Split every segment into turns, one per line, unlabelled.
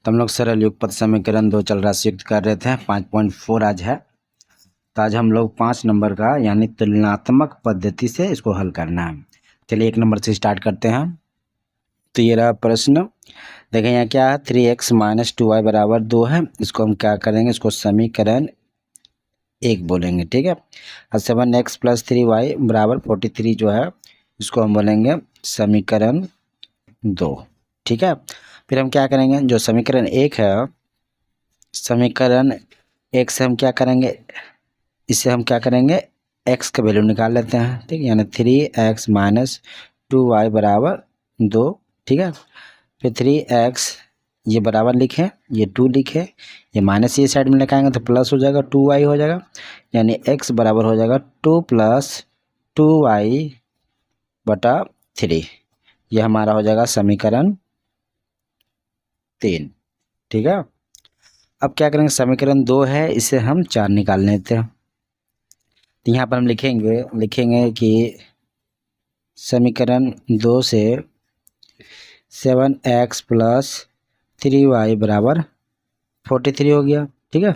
तो हम लोग सरल युगपथ समीकरण 2 चल राशि युक्त कर रहे थे। 5.4 आज है। तो आज हम लोग 5 नंबर का यानी तुलनात्मक पद्धति से इसको हल करना है। चलिए 1 नंबर से स्टार्ट करते हैं। तो ये रहा प्रश्न। देखें यहाँ क्या है, 3x - 2y बराबर 2 है। इसको हम क्या करेंगे, इसको समीकरण 1 बोलेंगे, ठीक है। और 7x + 3y बराबर 43 जो है इसको हम बोलेंगे समीकरण 2, ठीक है। फिर हम क्या करेंगे, जो समीकरण 1 है, समीकरण 1 से हम क्या करेंगे, इससे हम क्या करेंगे, x का वैल्यू निकाल लेते हैं, ठीक है। यानी 3x - 2y बराबर 2, ठीक है। फिर 3x ये बराबर लिखें, ये 2 लिखें, ये माइनस ये साइड में लिखाएंगे तो प्लस हो जाएगा, 2y हो जाएगा। यानी x बराबर हो जाएगा 2 + 2y बटा 3। ये हमारा हो जाएगा समीकरण 3, ठीक है। अब क्या करेंगे, समीकरण 2 है, इसे हम 4 निकाल लेते हैं। तो यहाँ पर हम लिखेंगे कि समीकरण 2 से 7x + 3y बराबर 43 हो गया, ठीक है।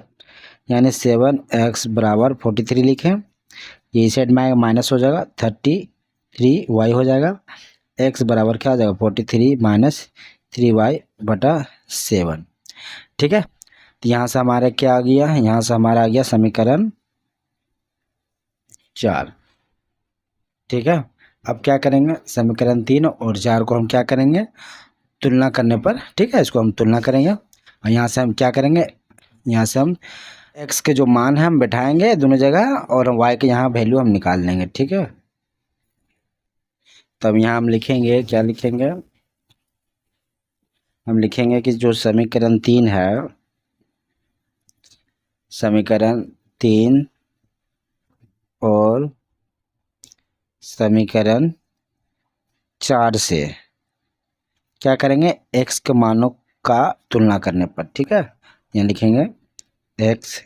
यानी 7x बराबर 43 लिखें, ये इस साइड में आएगा माइनस हो जाएगा, 33y हो जाएगा। x बराबर क्या हो जाएगा, 43 - 3y बटा 7, ठीक है। तो यहाँ से हमारा क्या आ गया, यहाँ से हमारा आ गया समीकरण 4, ठीक है। अब क्या करेंगे, समीकरण 3 और 4 को हम क्या करेंगे, तुलना करने पर, ठीक है, इसको हम तुलना करेंगे। और यहाँ से हम क्या करेंगे, यहाँ से हम x के जो मान है हम बैठाएंगे दोनों जगह और y के यहाँ वैल्यू हम निकाल लेंगे, ठीक है। तब यहाँ हम लिखेंगे, क्या लिखेंगे, हम लिखेंगे कि जो समीकरण 3 है, समीकरण 3 और समीकरण 4 से क्या करेंगे, x के मानों का तुलना करने पर, ठीक है। यहाँ लिखेंगे x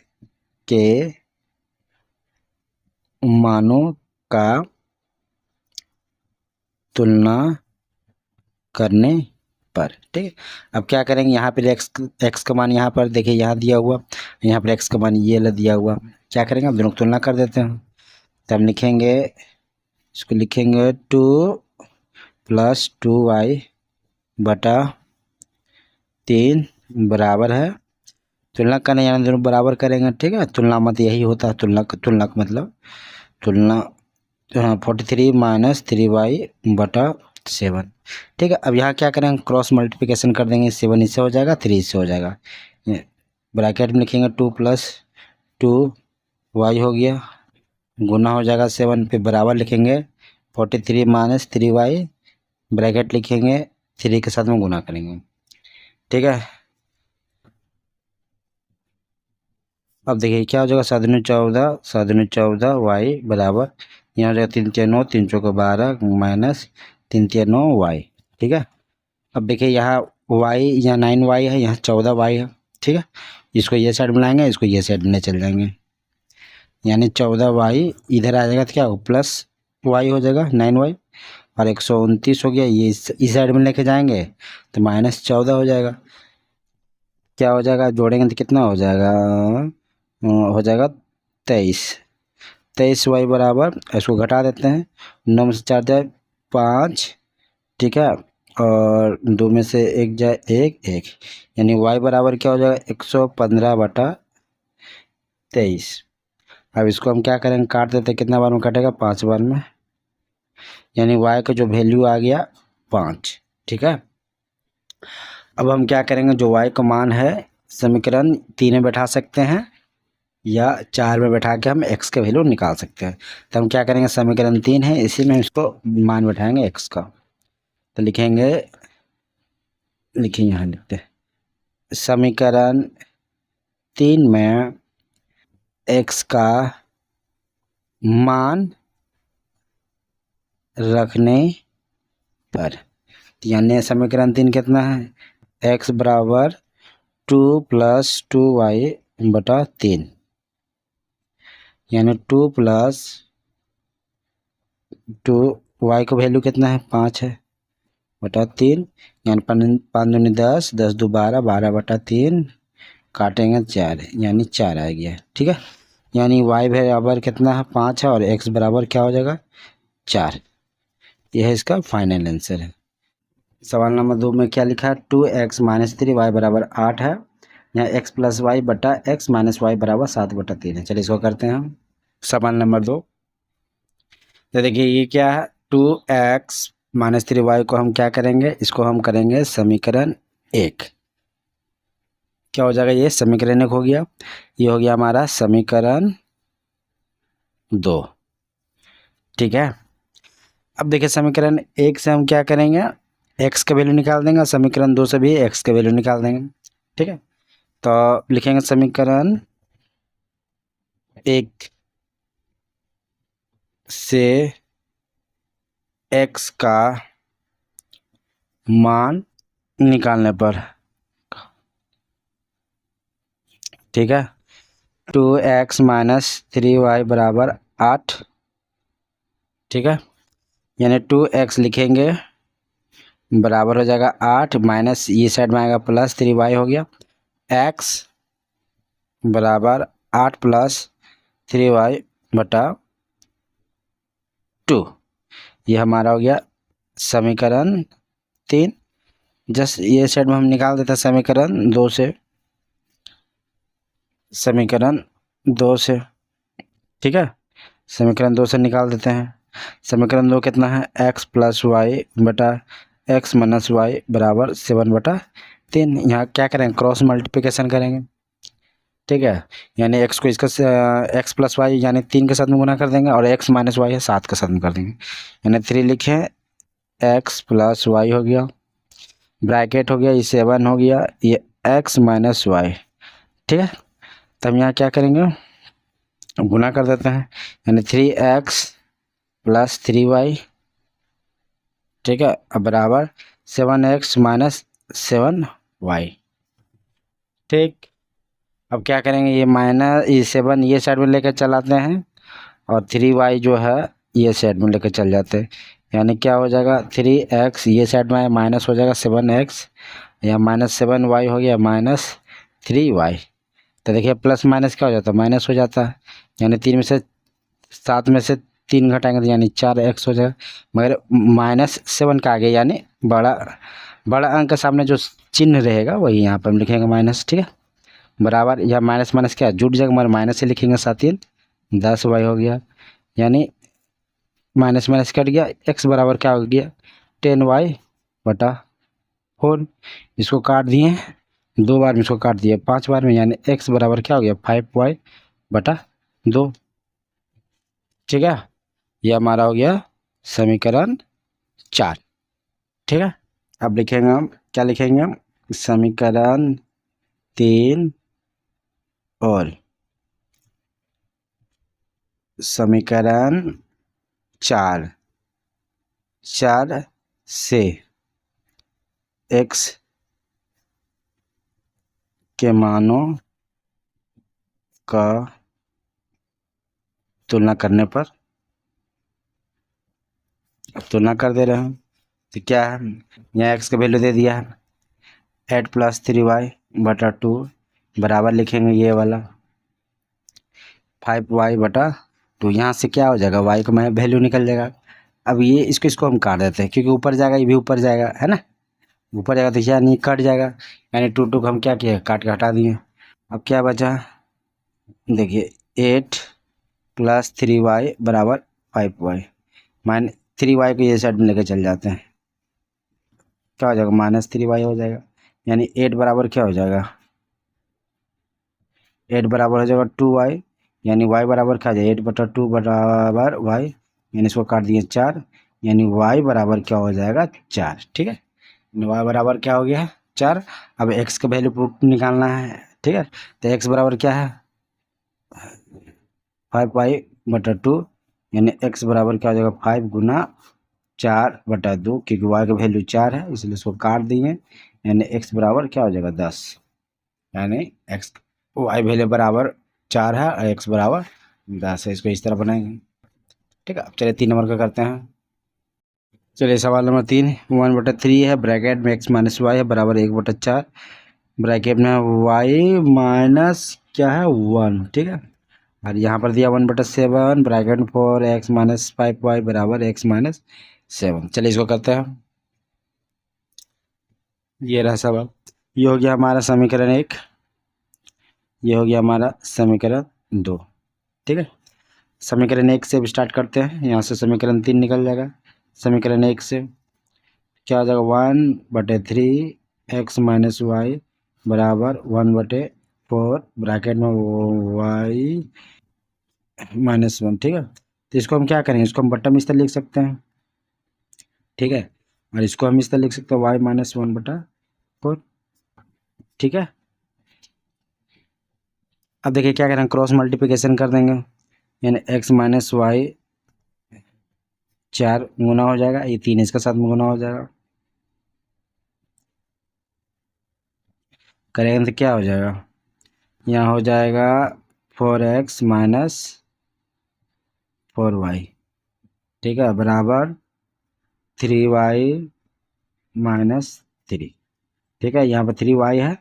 के मानों का तुलना करने पर, ठीक है। अब क्या करेंगे, यहाँ पर x का मान यहाँ पर देखिए, यहाँ दिया हुआ, यहाँ पर x का मान ये ला दिया हुआ। क्या करेंगे, हम दोनों को तुलना कर देते हैं। तो हम लिखेंगे, इसको लिखेंगे 2 + 2y बटा 3 बराबर है, तुलना करने यानी दोनों बराबर करेंगे, ठीक है। तुलना मत यही होता है, तुलना का मतलब तुलना 43 - 3y बटा 7, ठीक है। अब यहाँ क्या करेंगे, क्रॉस मल्टीप्लिकेशन कर देंगे, 7 इससे हो जाएगा, 3 इससे हो जाएगा। ब्रैकेट में लिखेंगे 2 + 2y हो गया, गुना हो जाएगा 7 पे, बराबर लिखेंगे 43 - 3y, ब्रैकेट लिखेंगे 3 के साथ में गुना करेंगे, ठीक है। अब देखिए क्या हो जाएगा, 7 × 14 y बराबर, यहाँ हो जाएगा 3 × 9 3 × 12 माइनस 3 × 9 y, ठीक है। अब देखिए यहाँ y, यहाँ 9y है, यहाँ 14y है, ठीक है। इसको ये साइड में लाएंगे, इसको ये साइड में चल जाएंगे, यानी 14y इधर आ जाएगा तो क्या हो, प्लस y हो जाएगा 9y, और 129 हो गया, ये इस साइड में लेके जाएंगे तो -14 हो जाएगा। क्या हो जाएगा, जोड़ेंगे तो कितना हो जाएगा, हो जाएगा 23y बराबर, इसको घटा देते हैं, 9 में से 4 जाए 5, ठीक है, और 2 में से 1 जाए 1, यानी y बराबर क्या हो जाएगा, 115/23। अब इसको हम क्या करेंगे, काट देते हैं, कितना बार में कटेगा, 5 बार में, यानी y का जो वैल्यू आ गया 5, ठीक है। अब हम क्या करेंगे, जो y का मान है समीकरण 3 में बैठा सकते हैं या 4 में बैठा के हम x का वैल्यू निकाल सकते हैं। तो हम क्या करेंगे, समीकरण 3 है, इसी में इसको मान बैठाएंगे x का। तो लिखेंगे, यहाँ लिखते हैं, समीकरण 3 में x का मान रखने पर, यानी समीकरण 3 कितना है, x बराबर 2 + 2y बटा 3, यानी 2 + 2y का वैल्यू कितना है, 5 है, बटा 3, यानी 5 दूनी 10, 10 दो 12, 12 बटा 3, काटेंगे 4, यानी 4 आ गया। ठीक है, यानी y बराबर कितना है 5 है और x बराबर क्या हो जाएगा 4। यह इसका फाइनल आंसर है। सवाल नंबर 2 में क्या लिखा है, 2x माइनस 3y बराबर 8 है, यहाँ x प्लस वाई बटा x माइनस वाई बराबर 7 बटा 3 है। चलिए इसको करते हैं हम। सवाल नंबर 2, तो देखिए ये क्या है, 2x माइनस 3y को हम क्या करेंगे, इसको हम करेंगे समीकरण 1। क्या हो जाएगा, ये समीकरण 1 हो गया, ये हो गया हमारा समीकरण 2। ठीक है, अब देखिए समीकरण 1 से हम क्या करेंगे, x का वैल्यू निकाल देंगे, समीकरण 2 से भी x का वैल्यू निकाल देंगे। ठीक है, तो लिखेंगे समीकरण 1 से x का मान निकालने पर, ठीक है, 2x माइनस 3y बराबर 8। ठीक है, यानी 2x लिखेंगे बराबर हो जाएगा 8, माइनस ये साइड में आएगा प्लस 3y हो गया, x बराबर 8 प्लस 3y बटा 2। ये हमारा हो गया समीकरण 3। जस्ट ये साइड में हम निकाल देते हैं समीकरण 2 से, समीकरण 2 से। ठीक है, समीकरण 2 से निकाल देते हैं। समीकरण 2 कितना है, x प्लस वाई बटा x माइनस वाई बराबर 7 बटा 3। यहाँ क्या करेंगे, क्रॉस मल्टीप्लिकेशन करेंगे। ठीक है, यानी x को इसका x प्लस वाई यानी 3 के साथ में गुना कर देंगे और x माइनस वाई है 7 के साथ में कर देंगे, यानी 3 लिखे, x प्लस वाई हो गया, ब्रैकेट हो गया, ये 7 हो गया, ये x माइनस वाई। ठीक है, तो हम यहाँ क्या करेंगे, गुना कर देते हैं, यानी 3x प्लस 3y। ठीक है, अब बराबर 7x माइनस 7y। ठीक, अब क्या करेंगे, ये माइनस ये 7 ये साइड में लेकर चलाते हैं और 3y जो है ये साइड में लेकर चल जाते हैं, यानी क्या हो जाएगा 3x ये साइड में माइनस हो जाएगा 7x, या माइनस 7y हो गया माइनस 3y। तो देखिए प्लस माइनस क्या हो जाता है, माइनस हो जाता है, यानी 3 में से 7 में से 3 घटाएंगे तो यानी 4x हो जाएगा, मगर माइनस 7 का आगे यानी बड़ा बड़ा अंक के सामने जो चिन्ह रहेगा वही यहाँ पर हम लिखेंगे माइनस। ठीक है, बराबर, या माइनस माइनस क्या जुट जाएगा, मगर माइनस से लिखेंगे 7 10y हो गया, यानी माइनस माइनस कट गया, x बराबर क्या हो गया 10y बटा 4। इसको काट दिए 2 बार में, इसको काट दिए 5 बार में, यानी x बराबर क्या हो गया 5y बटा 2। ठीक है, ये हमारा हो गया समीकरण 4। ठीक है, अब लिखेंगे हम, क्या लिखेंगे हम, समीकरण 3 और समीकरण 4 से x के मानों का तुलना करने पर, तुलना कर दे रहे हैं, तो क्या है, यहाँ x का वैल्यू दे दिया है 8 प्लस 3y बटा 2 बराबर लिखेंगे ये वाला 5y बटा 2। यहाँ से क्या हो जाएगा, y का मैं वैल्यू निकल जाएगा। अब ये इसको हम काट देते हैं, क्योंकि ऊपर जाएगा, ये भी ऊपर जाएगा, है ना, ऊपर जाएगा तो यानी कट जाएगा, यानी 2 2 को हम क्या किए, काट के हटा दिए। अब क्या बचा, देखिए 8 प्लस 3y बराबर 5y, माइनस 3y को ये साइड में लेकर चल जाते हैं, क्या हो जाएगा माइनस 3y हो जाएगा, यानी 8 बराबर क्या हो जाएगा, 8 बराबर हो जाएगा 2y, यानी y बराबर क्या हो जाएगा 8 बटा 2 बराबर y, यानी इसको काट दिए 4, यानी y बराबर क्या हो जाएगा 4। ठीक है, y बराबर क्या हो गया है 4। अब x का वैल्यू निकालना है। ठीक है, तो x बराबर क्या है 5y बटा 2, यानी x बराबर क्या हो जाएगा 5 गुना 4 बटा 2, क्योंकि y का वैल्यू 4 है इसलिए इसको काट दिए, यानी x बराबर क्या हो जाएगा 10, यानी x y वैल्यू बराबर 4 है और x बराबर 10 है। इसको इस तरह बनाएंगे। ठीक है, अब चलिए 3 नंबर का करते हैं। चलिए सवाल नंबर 3, 1/3 है, ब्रैकेट में x माइनस वाई है बराबर 1/4, ब्रैकेट में y माइनस क्या है 1, ठीक है। और यहाँ पर दिया 1/7, ब्रैकेट में 4x माइनस 5y बराबर x माइनस 7। चलिए इसको करते हैं। ये रहा सवाल। ये हो गया हमारा समीकरण 1, ये हो गया हमारा समीकरण 2, ठीक है। समीकरण 1 से स्टार्ट करते हैं, यहाँ से समीकरण 3 निकल जाएगा। समीकरण 1 से क्या हो जाएगा, 1/3 x माइनस वाई बराबर 1/4 ब्रैकेट में y माइनस 1, ठीक है। तो इसको हम क्या करेंगे, इसको हम बट्टा में इस तरह लिख सकते हैं, ठीक है। और इसको हम इस तरह लिख सकते हैं y माइनस 1/4, ठीक है। अब देखिए क्या करेंगे, क्रॉस मल्टीप्लिकेशन कर देंगे, यानी x माइनस वाई 4 गुना हो जाएगा, ये 3 इसके साथ में गुना हो जाएगा, करेंगे तो क्या हो जाएगा, यहाँ हो जाएगा 4x माइनस 4y, ठीक है, बराबर 3y माइनस 3, ठीक है। यहाँ पर 3y है,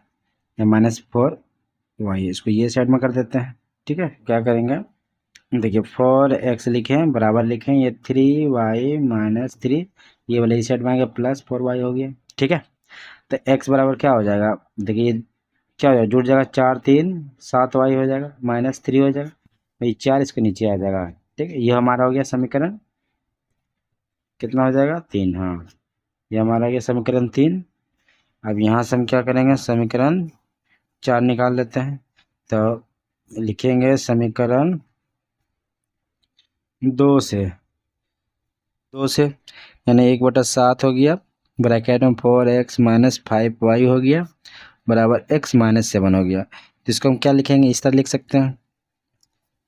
या माइनस 4y है, इसको ये साइड में कर देते हैं, ठीक है। क्या करेंगे, देखिए 4x लिखें बराबर लिखें ये 3y माइनस 3, ये वाले इस साइड में आएगा प्लस 4y हो गया, ठीक है। तो x बराबर क्या हो जाएगा, देखिए क्या हो जाएगा, जुड़ जाएगा 4 3 7y हो जाएगा, माइनस 3 हो जाएगा, भाई 4 इसके नीचे आ जाएगा, ठीक है। ये हमारा हो गया समीकरण कितना हो जाएगा 3, हाँ ये हमारा हो गया समीकरण 3। अब यहाँ से हम क्या करेंगे, समीकरण 4 निकाल लेते हैं, तो लिखेंगे समीकरण 2 से यानी 1/7 हो गया, ब्रैकेट में 4x माइनस 5y हो गया बराबर x माइनस 7 हो गया। तो इसको हम क्या लिखेंगे, इस तरह लिख सकते हैं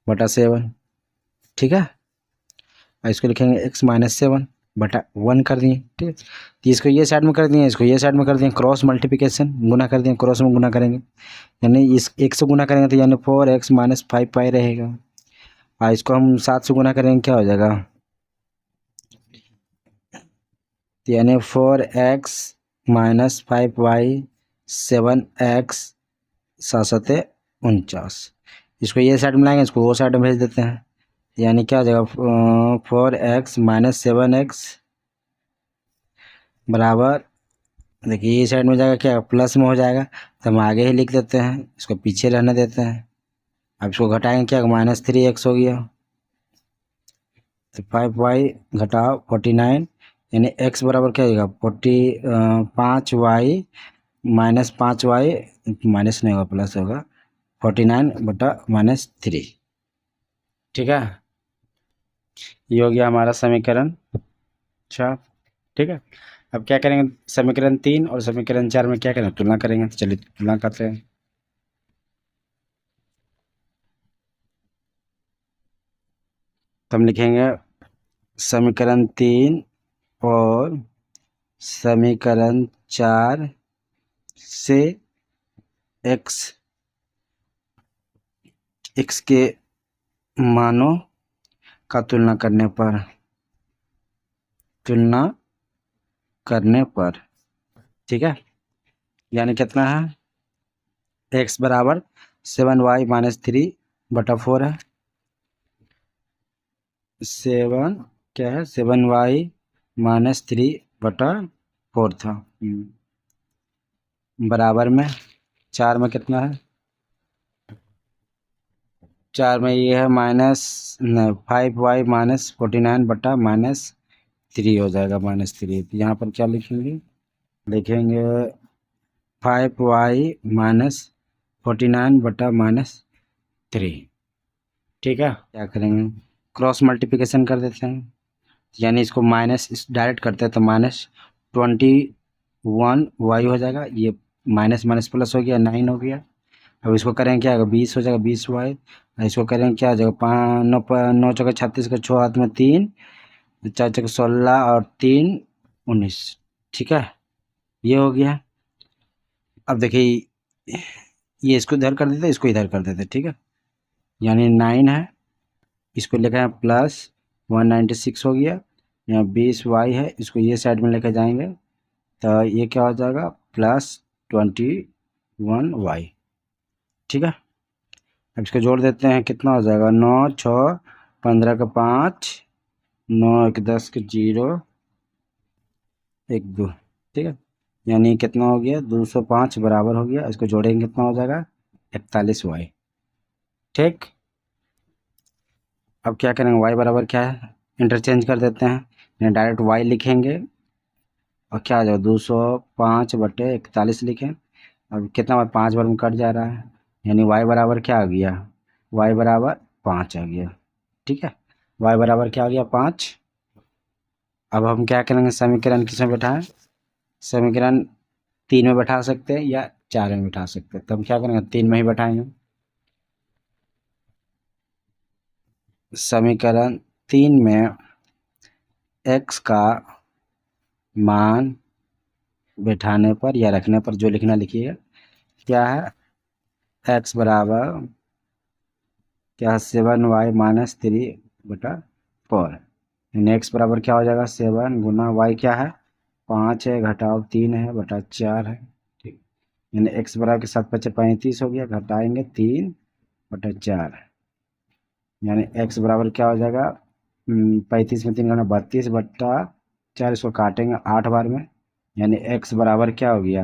बटा 7, ठीक है। और इसको लिखेंगे x माइनस 7 बटा 1 कर दिए, ठीक है। तो इसको ये साइड में कर दिए, इसको ये साइड में कर दिए, क्रॉस मल्टीप्लिकेशन गुना कर दिए, क्रॉस में गुना करेंगे, यानी इस 1 से गुना करेंगे तो यानी 4x माइनस 5y रहेगा, और इसको हम 7 से गुना करेंगे क्या हो जाएगा, तो यानी 4x माइनस 5y 7x 7×7 इसको ये साइड में लाएंगे, इसको वो साइड में भेज देते हैं, यानी क्या हो जाएगा 4x माइनस 7x बराबर, देखिए ये साइड में जाएगा क्या प्लस में हो जाएगा, तो हम आगे ही लिख देते हैं, इसको पीछे रहने देते हैं। अब इसको घटाएंगे क्या, -3x हो गया, तो 5y घटाओ 49, यानी x बराबर क्या होगा 5y माइनस 5y माइनस नहीं होगा प्लस होगा 49/-3, ठीक है। ये हो गया हमारा समीकरण 4, ठीक है। अब क्या करेंगे, समीकरण 3 और समीकरण 4 में क्या करेंगे, तुलना करेंगे, तो चलिए तुलना करते हैं। तो हम लिखेंगे समीकरण 3 और समीकरण 4 से x के मानों का तुलना करने पर, ठीक है, यानी कितना है x बराबर 7y माइनस 3/4 है, 7 क्या है 7y माइनस 3/4 था, बराबर में 4 में कितना है, 4 में ये है -5y माइनस 49/-3 हो जाएगा -3। तो यहाँ पर क्या लिखेंगे, लिखेंगे 5y माइनस 49/-3, ठीक है। क्या करेंगे, क्रॉस मल्टीप्लिकेशन कर देते हैं, यानी इसको माइनस डायरेक्ट करते हैं तो -21y हो जाएगा, ये माइनस माइनस प्लस हो गया 9 हो गया। अब इसको करेंगे क्या, 20 हो जाएगा 20y, इसको करेंगे क्या हो जाएगा 9 चौके 36 का 6 हाथ में 3 4 चौके 16 और 3 19, ठीक है। ये हो गया। अब देखिए ये इसको इधर कर देते, इसको इधर कर देते, ठीक है, यानी 9 है, इसको लिखा है +196 हो गया, यहाँ 20y है, इसको ये साइड में लेके जाएंगे तो ये क्या हो जाएगा +21y। ठीक है, अब इसको जोड़ देते हैं, कितना हो जाएगा 9 6 15 का 5 9 1 10 के 0 1 2। ठीक है, यानी कितना हो गया 205 बराबर हो गया। इसको जोड़ेंगे कितना हो जाएगा 41y। ठीक, अब क्या करेंगे y बराबर क्या है, इंटरचेंज कर देते हैं, यानी डायरेक्ट y लिखेंगे और क्या आ जाएगा 205/41 लिखें। अब कितना बार 5 बार में कट जा रहा है, यानी y बराबर क्या आ गया, y बराबर 5 आ गया। ठीक है, y बराबर क्या आ गया 5। अब हम क्या करेंगे, समीकरण किस में बैठाएं, समीकरण 3 में बैठा सकते हैं या 4 में बैठा सकते हैं, तो हम क्या करेंगे 3 में ही बैठाएंगे। समीकरण 3 में x का मान बैठाने पर या रखने पर जो लिखना लिखिएगा, क्या है x बराबर क्या है 7y-3/4। यानी x बराबर क्या हो जाएगा 7 गुना y क्या है 5 है घटाओ 3 है बटा 4 है। ठीक, यानी x बराबर के 7 × 5 = 35 हो गया, घटाएंगे 3/4, यानी x बराबर क्या हो जाएगा 35 में 3 गुना 32/4, इसको काटेंगे 8 बार में, यानी x बराबर क्या हो गया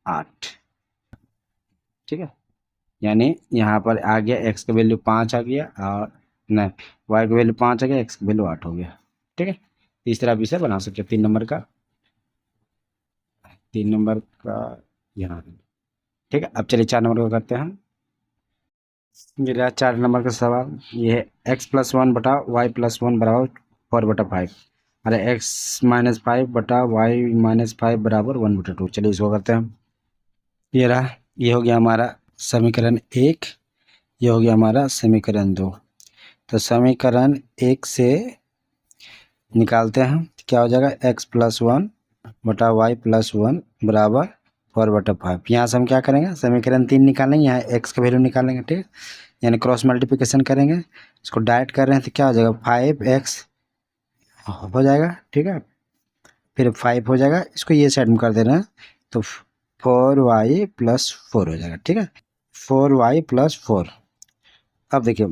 8। ठीक है, यानी यहाँ पर आ गया x का वैल्यू 5 आ गया और नहीं y का वैल्यू 5 आ गया, x का वैल्यू 8 हो गया। ठीक है, इस तरह भी से बना सकते हैं 3 नंबर का, 3 नंबर का यहाँ। ठीक है, अब चलिए 4 नंबर का करते हैं। मेरा 4 नंबर का सवाल ये है x+1/y+1 बराबर 4/5, अरे x-5/y-5 बराबर 1/2। चलिए इसको करते हैं। ये रहा, ये हो गया हमारा समीकरण 1, ये हो गया हमारा समीकरण 2। तो समीकरण 1 से निकालते हैं, क्या हो जाएगा x+1/y+1 बराबर 4/5। यहाँ से हम क्या करेंगे समीकरण 3 निकालेंगे, यहाँ x का वैल्यू निकालेंगे। ठीक है, यानी क्रॉस मल्टीप्लिकेशन करेंगे, इसको डायरेक्ट कर रहे हैं तो क्या हो जाएगा 5x हो जाएगा। ठीक है, फिर 5 हो जाएगा, इसको ये साइड में कर दे रहे हैं तो 4y+4 हो जाएगा। ठीक है, 4y+4। अब देखिए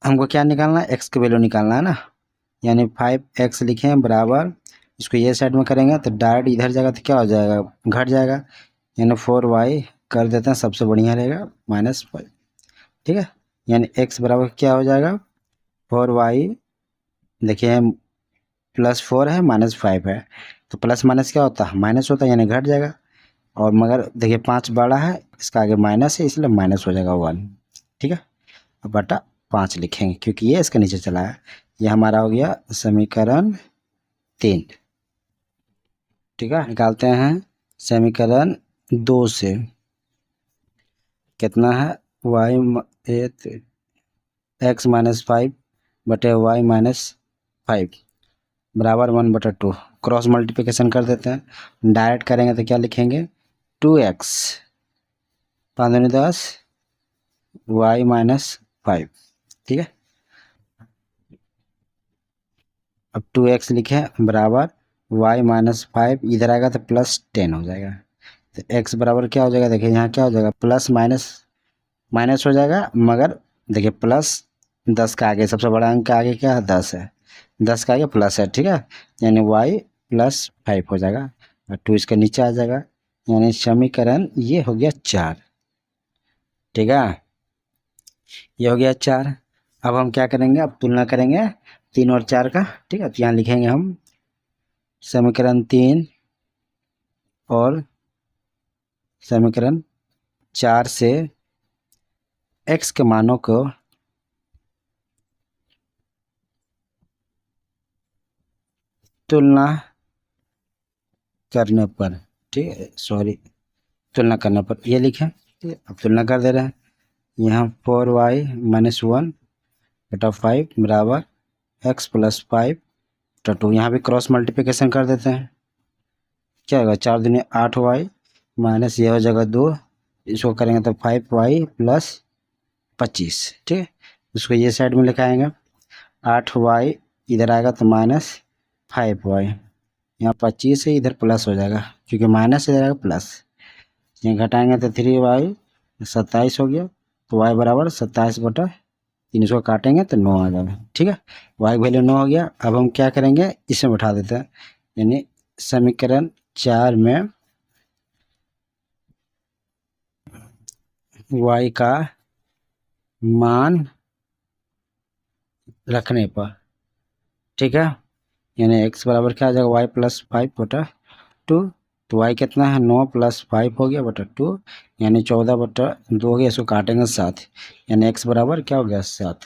हमको क्या निकालना है, x का वैल्यू निकालना है ना, यानी 5x लिखें बराबर, इसको ये साइड में करेंगे तो डायरेक्ट इधर जाएगा तो क्या हो जाएगा घट जाएगा, यानी 4y कर देते हैं, सबसे बढ़िया रहेगा -5। ठीक है, यानी x बराबर क्या हो जाएगा 4y, देखिए +4 है -5 है, तो प्लस माइनस क्या होता है माइनस होता है, यानी घट जाएगा। और मगर देखिए 5 बड़ा है, इसका आगे माइनस है, इसलिए माइनस हो जाएगा 1। ठीक है, अब बटा 5 लिखेंगे क्योंकि ये इसके नीचे चला है। ये हमारा हो गया समीकरण 3। ठीक है, निकालते हैं समीकरण 2 से, कितना है x-5/y-5 बराबर 1/2। क्रॉस मल्टीप्लिकेशन कर देते हैं, डायरेक्ट करेंगे तो क्या लिखेंगे 2x 5 दूनी 10 y-5। ठीक है, अब 2x लिखें बराबर y-5, इधर आएगा तो +10 हो जाएगा, तो x बराबर क्या हो जाएगा, देखिए यहाँ क्या हो जाएगा प्लस माइनस माइनस हो जाएगा, मगर देखिए +10 का आगे सबसे बड़ा अंक का आगे क्या है 10 है, 10 का आगे प्लस है। ठीक है, यानी y+5 हो जाएगा और 2 इसके नीचे आ जाएगा, यानी समीकरण ये हो गया 4। ठीक है, ये हो गया 4। अब हम क्या करेंगे, अब तुलना करेंगे 3 और 4 का। ठीक है, तो यहाँ लिखेंगे हम समीकरण 3 और समीकरण 4 से x के मानों को तुलना करने पर, ठीक है सॉरी, तुलना करने पर ये लिखें। ठीक है, अब तुलना कर दे रहे हैं, यहाँ 4y-1/5 बराबर x+5/2। यहाँ भी क्रॉस मल्टीप्लिकेशन कर देते हैं, क्या होगा 4 दूनी 8y माइनस ये हो जाएगा 2, इसको करेंगे तो 5y+25। ठीक है, उसको ये साइड में लिखाएंगे 8y इधर आएगा तो -5y, यहाँ 25 है, इधर प्लस हो जाएगा क्योंकि माइनस इधर आएगा प्लस, यहाँ घटाएंगे तो 3y 27 हो गया, तो y बराबर 27/3, इसको काटेंगे तो 9 आ जाएगा। ठीक है, y वैल्यू 9 हो गया। अब हम क्या करेंगे, इसमें बैठा देते हैं, यानी समीकरण 4 में y का मान रखने पर, ठीक है, यानी x बराबर क्या आ जाएगा, y + 5/2, तो y कितना है, 9 + 5 हो गया बटा 2, यानी 14/2 हो गया, इसको काटेंगे 7, यानी x बराबर क्या हो गया 7,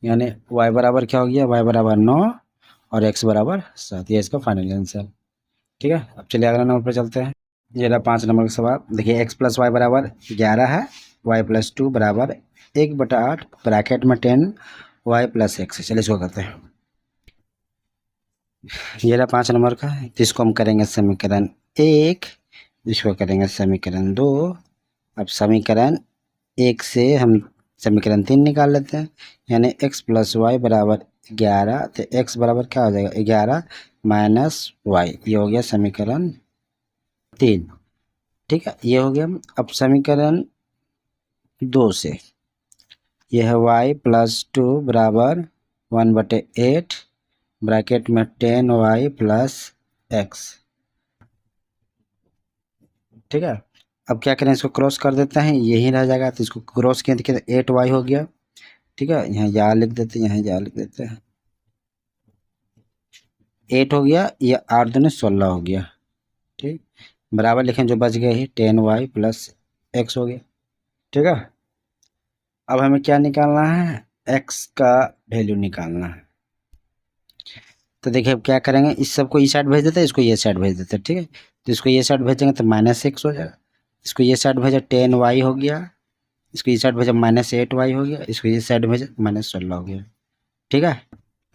यानी y बराबर क्या हो गया, y बराबर 9 और x बराबर 7, ये इसका फाइनल आंसर। ठीक है, अब चलिए अगला नंबर पर चलते हैं। ये रहा 5 नंबर का सवाल। देखिए x + y बराबर 11 है, y + 2 बराबर 1/8, ब्रैकेट में 10y + x। चलिए इसको करते हैं। ये रहा 5 नंबर का, तो इसको हम करेंगे समीकरण 1, इसको करेंगे समीकरण 2। अब समीकरण 1 से हम समीकरण 3 निकाल लेते हैं, यानी x + y बराबर 11, तो x बराबर क्या हो जाएगा, 11 - y, ये हो गया समीकरण 3। ठीक है, ये हो गया। अब समीकरण 2 से यह है y + 2 बराबर 1/8, ब्रैकेट में 10y + x। ठीक है, अब क्या करें, इसको क्रॉस कर देते हैं, यही रह जाएगा, तो इसको क्रॉस किया देखिए 8y हो गया। ठीक है, यहाँ या लिख देते हैं, यहाँ या लिख देते हैं, 8 हो गया, ये 8 दूनी 16 हो गया। ठीक, बराबर लिखें, जो बच गया ही 10y + x हो गया। ठीक है, अब हमें क्या निकालना है, x का वैल्यू निकालना है। तो देखिए अब क्या करेंगे, इस सबको इस साइड भेज देते हैं, इसको ये साइड भेज देते हैं। ठीक है, तो इसको ये साइड भेजेंगे तो -x हो जाएगा, इसको ये साइड भेजा 10y हो गया, इसको ये साइड भेजा -8y हो गया, इसको ये साइड भेजा -16 हो गया। ठीक है,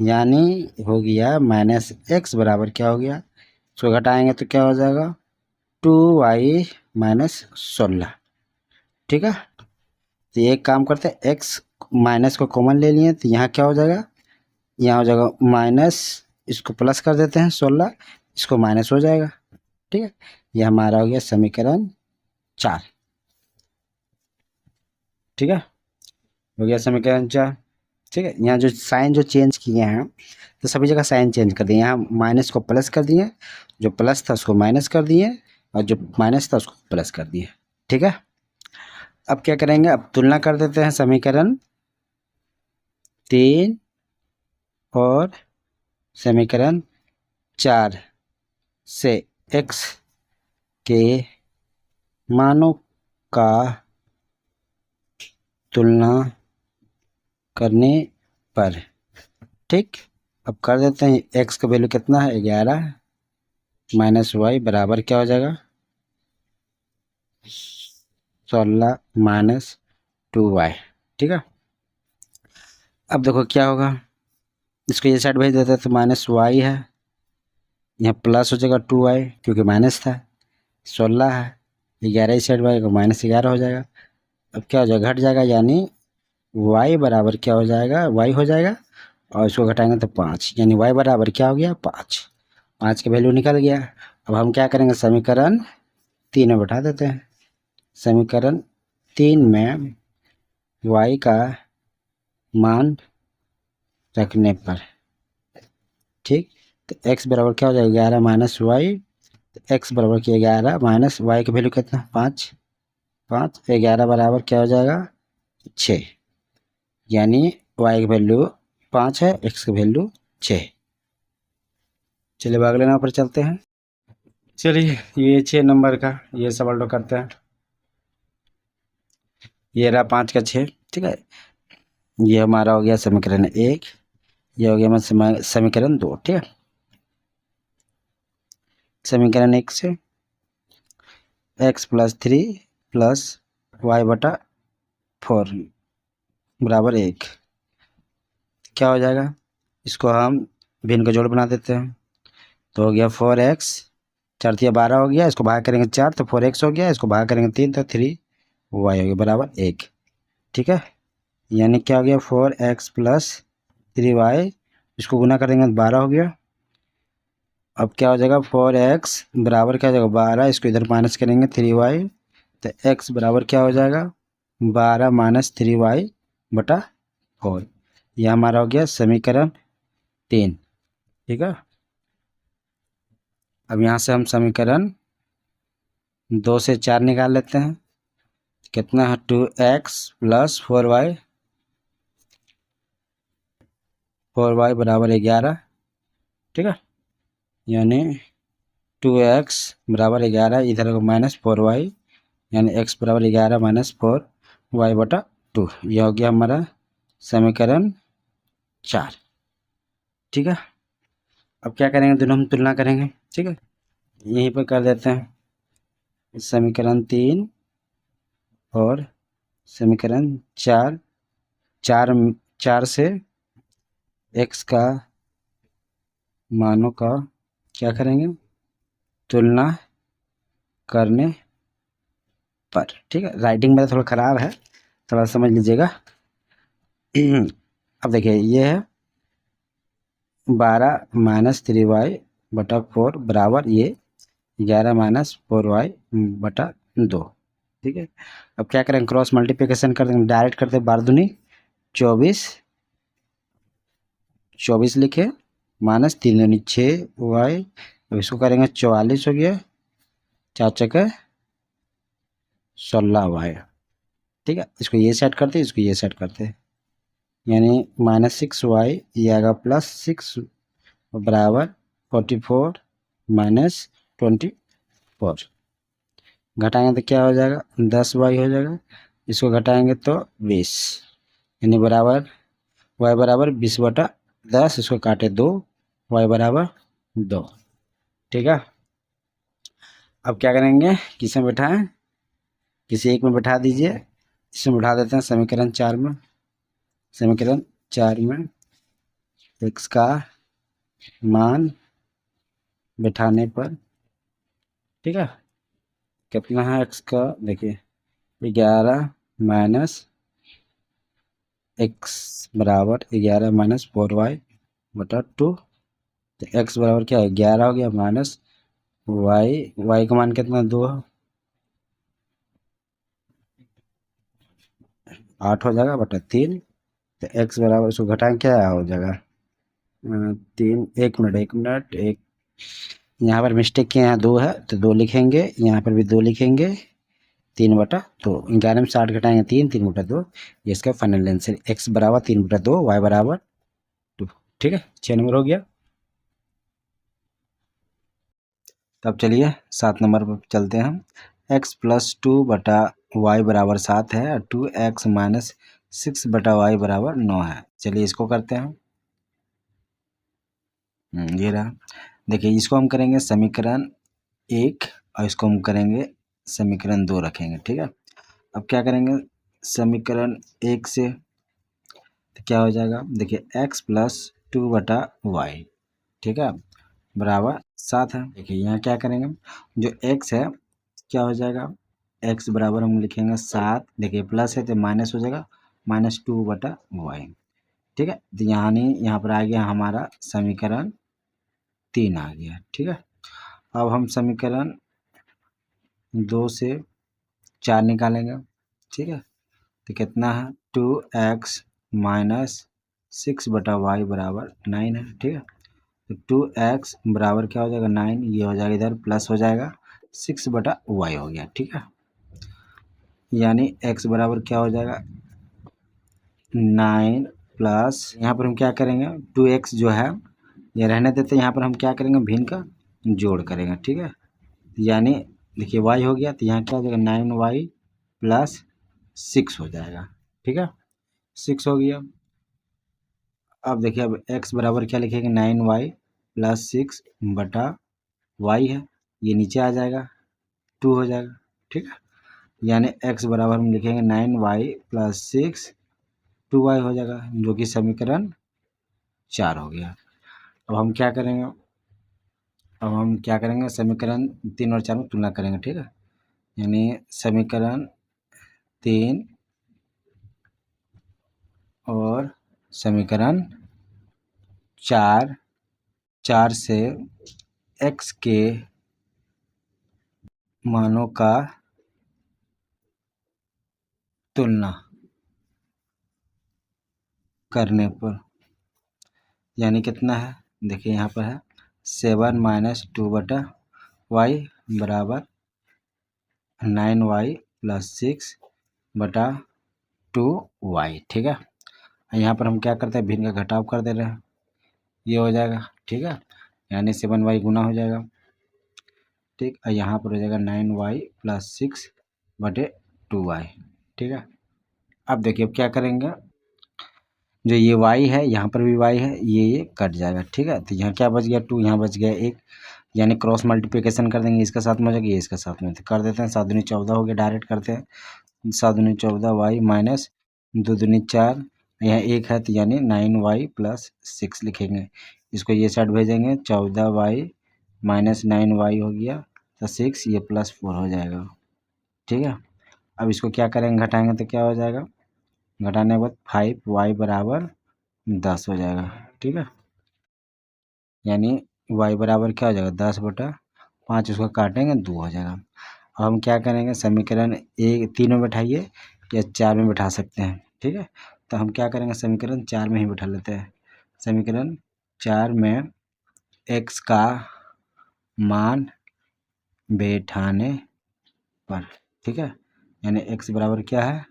यानी हो गया -x बराबर क्या हो गया, इसको घटाएंगे तो क्या हो जाएगा, 2y - 16। ठीक है, तो एक काम करते हैं, x माइनस को कॉमन ले लिए, तो यहाँ क्या हो जाएगा, यहाँ हो जाएगा माइनस, इसको प्लस कर देते हैं 16, इसको माइनस हो जाएगा। ठीक है, ये हमारा हो गया समीकरण 4। ठीक है, हो गया समीकरण 4। ठीक है, यहाँ जो साइन जो चेंज किए हैं, तो सभी जगह साइन चेंज कर दिए, यहाँ माइनस को प्लस कर दिए, जो प्लस था उसको माइनस कर दिए, और जो माइनस था उसको प्लस कर दिए। ठीक है, अब क्या करेंगे, अब तुलना कर देते हैं समीकरण 3 और समीकरण 4 से x के मानों का तुलना करने पर। ठीक, अब कर देते हैं, x का वैल्यू कितना है, 11 - y बराबर क्या हो जाएगा, 16 - 2y। ठीक है, अब देखो क्या होगा, इसको ये साइड भेज देते हैं, तो -y है, यहाँ प्लस हो जाएगा 2y क्योंकि माइनस था, 16 है, 11 इस साइड भागेगा -11 हो जाएगा। अब क्या हो जाएगा, घट जाएगा, यानी y बराबर क्या हो जाएगा, y हो जाएगा, और इसको घटाएंगे तो 5, यानी y बराबर क्या हो गया, 5। 5 का वैल्यू निकल गया। अब हम क्या करेंगे, समीकरण 3 में बैठा देते हैं, समीकरण 3 में y का मान रखने पर। ठीक, तो x बराबर क्या हो जाएगा, 11 - y, तो x बराबर किया 11 माइनस y की वैल्यू कितना, 5, 5 11 बराबर क्या हो जाएगा, 6, यानी y की वैल्यू 5 है, x की वैल्यू 6। चलिए अगले नंबर पर चलते हैं। चलिए ये 6 नंबर का ये सवाल तो करते हैं। ये रहा 5 का 6। ठीक है, ये हमारा हो गया समीकरण 1, ये हो गया हमारा समीकरण 2। ठीक है, समीकरण 1 से x + 3 + y/4 बराबर 1 क्या हो जाएगा, इसको हम भिन्न का जोड़ बना देते हैं, तो हो गया 4x, 4 × 12 हो गया, इसको भाग करेंगे 4 तो 4x हो गया, इसको भाग करेंगे 3 तो 3y हो गया बराबर 1। ठीक है, यानी क्या हो गया, 4x + 3y इसको गुना कर देंगे तो 12 हो गया। अब क्या हो जाएगा 4x बराबर क्या हो जाएगा 12, इसको इधर माइनस करेंगे 3y, तो x बराबर क्या हो जाएगा 12 माइनस 3y बटा 4। यह हमारा हो गया समीकरण 3। ठीक है, अब यहाँ से हम समीकरण 2 से 4 निकाल लेते हैं। कितना है 2x प्लस 4y बराबर 11। ठीक है, यानी 2x बराबर 11, इधर को माइनस 4y, यानी x बराबर 11 माइनस 4y बटा 2। यह हो गया हमारा समीकरण 4। ठीक है, अब क्या करेंगे, दोनों हम तुलना करेंगे। ठीक है, यहीं पर कर देते हैं समीकरण 3 और समीकरण 4। 4 से x का मानों का क्या करेंगे, तुलना करने पर। ठीक है, राइटिंग मेरा थोड़ा ख़राब है, थोड़ा समझ लीजिएगा। अब देखिए ये है 12 माइनस 3y बटा 4 बराबर ये 11 माइनस 4y बटा 2। ठीक है, अब क्या करेंगे, क्रॉस मल्टीप्लिकेशन कर देंगे, डायरेक्ट करते 12 दूनी 24, 24 लिखे माइनस 3 दूनी 6y। अब इसको करेंगे 44 हो गया, 4 चक्के 16y। ठीक है, इसको ये सेट करते, इसको ये सेट करते, यानी -6y, ये आएगा +6 बराबर 44 माइनस 24। घटाएंगे तो क्या हो जाएगा 10y हो जाएगा, इसको घटाएंगे तो 20, यानी बराबर y बराबर 20 बटा 10, इसको काटे 2, y बराबर 2। ठीक है, अब क्या करेंगे, किस में बैठाएं, किसी एक में बैठा दीजिए। इसमें बैठा देते हैं समीकरण 4 में। समीकरण 4 में x का मान बैठाने पर, ठीक है, कितना है x का, देखिए 11 माइनस x बराबर 11 माइनस 4y बटा 2। तो x बराबर क्या है 11 हो गया, माइनस y का मान कितना 2 है, 8 हो जाएगा बटा 3। तो x बराबर, इसको घटाएं क्या हो जाएगा 3, 1 मिनट एक, यहाँ पर मिस्टेक किए हैं 2 है तो 2 लिखेंगे, यहाँ पर भी 2 लिखेंगे, 3 बटा 2, 11 में 60 घटाएंगे 3, 3 बटा 2, ये इसका फाइनल आंसर x बराबर 3 बटा 2, y बराबर 2। ठीक है, 6 नंबर हो गया। तब चलिए 7 नंबर पर चलते हैं हम। x प्लस 2 बटा वाई बराबर 7 है, 2x माइनस 6 बटा वाई बराबर 9 है। चलिए इसको करते हैं। ये रहा, देखिए इसको हम करेंगे समीकरण 1 और इसको हम करेंगे समीकरण 2 रखेंगे। ठीक है, अब क्या करेंगे, समीकरण 1 से तो क्या हो जाएगा, देखिए x प्लस 2 बटा वाई, ठीक है, बराबर 7 है। देखिए यहाँ क्या करेंगे, जो x है क्या हो जाएगा, x बराबर हम लिखेंगे 7, देखिए प्लस है तो माइनस हो जाएगा, -2 बटा वाई। ठीक है, तो यहाँ पर आ गया हमारा समीकरण 3 आ गया। ठीक है, अब हम समीकरण 2 से 4 निकालेंगे। ठीक है, तो कितना है 2x माइनस 6 बटा वाई बराबर 9 है। ठीक है, तो 2x बराबर क्या हो जाएगा 9, ये हो जाएगा इधर प्लस हो जाएगा 6 बटा वाई हो गया। ठीक है, यानी x बराबर क्या हो जाएगा 9 प्लस, यहाँ पर हम क्या करेंगे 2x जो है ये रहने देते, यहाँ पर हम क्या करेंगे भिन्न का जोड़ करेंगे। ठीक है, यानी देखिए y हो गया, तो यहाँ क्या हो जाएगा 9y प्लस 6 हो जाएगा। ठीक है, 6 हो गया। अब देखिए अब x बराबर क्या लिखेंगे 9y प्लस 6 बटा y है, ये नीचे आ जाएगा 2 हो जाएगा। ठीक है, यानी x बराबर हम लिखेंगे 9y प्लस 6 2y हो जाएगा, जो कि समीकरण 4 हो गया। अब हम क्या करेंगे, समीकरण 3 और 4 में तुलना करेंगे। ठीक है, यानी समीकरण 3 और समीकरण 4 से x के मानों का तुलना करने पर, यानी कितना है, देखिए यहाँ पर है 7 माइनस 2/y बराबर 9y प्लस 6/2y। ठीक है, यहाँ पर हम क्या करते हैं, भिन्न का घटाव कर दे रहे हैं, ये हो जाएगा। ठीक है, यानी 7y गुना हो जाएगा। ठीक, और यहाँ पर हो जाएगा 9y प्लस 6/2y। ठीक है, अब देखिए अब क्या करेंगे, जो ये y है यहाँ पर भी y है, ये कट जाएगा। ठीक है, तो यहाँ क्या बच गया 2, यहाँ बच गया 1, यानी क्रॉस मल्टीप्लिकेशन कर देंगे, इसका साथ में हो जाएगा, ये इसका साथ में कर देते हैं। 7 दूनी 14 हो गया, डायरेक्ट करते हैं। 7 दूनी 14y माइनस 2 दूनी 4, यहाँ 1 है तो यानी 9y प्लस 6 लिखेंगे। इसको ये साइड भेजेंगे, 14y माइनस 9y हो गया तो 6, ये प्लस 4 हो जाएगा। ठीक है, अब इसको क्या करेंगे, घटाएंगे तो क्या हो जाएगा, घटाने के बाद 5y बराबर 10 हो जाएगा। ठीक है, यानी y बराबर क्या हो जाएगा 10/5, उसको काटेंगे 2 हो जाएगा। अब हम क्या करेंगे, समीकरण 3 में बैठाइए या 4 में बैठा सकते हैं। ठीक है, तो हम क्या करेंगे, समीकरण 4 में ही बैठा लेते हैं। समीकरण 4 में x का मान बैठाने पर, ठीक है, यानी x बराबर क्या है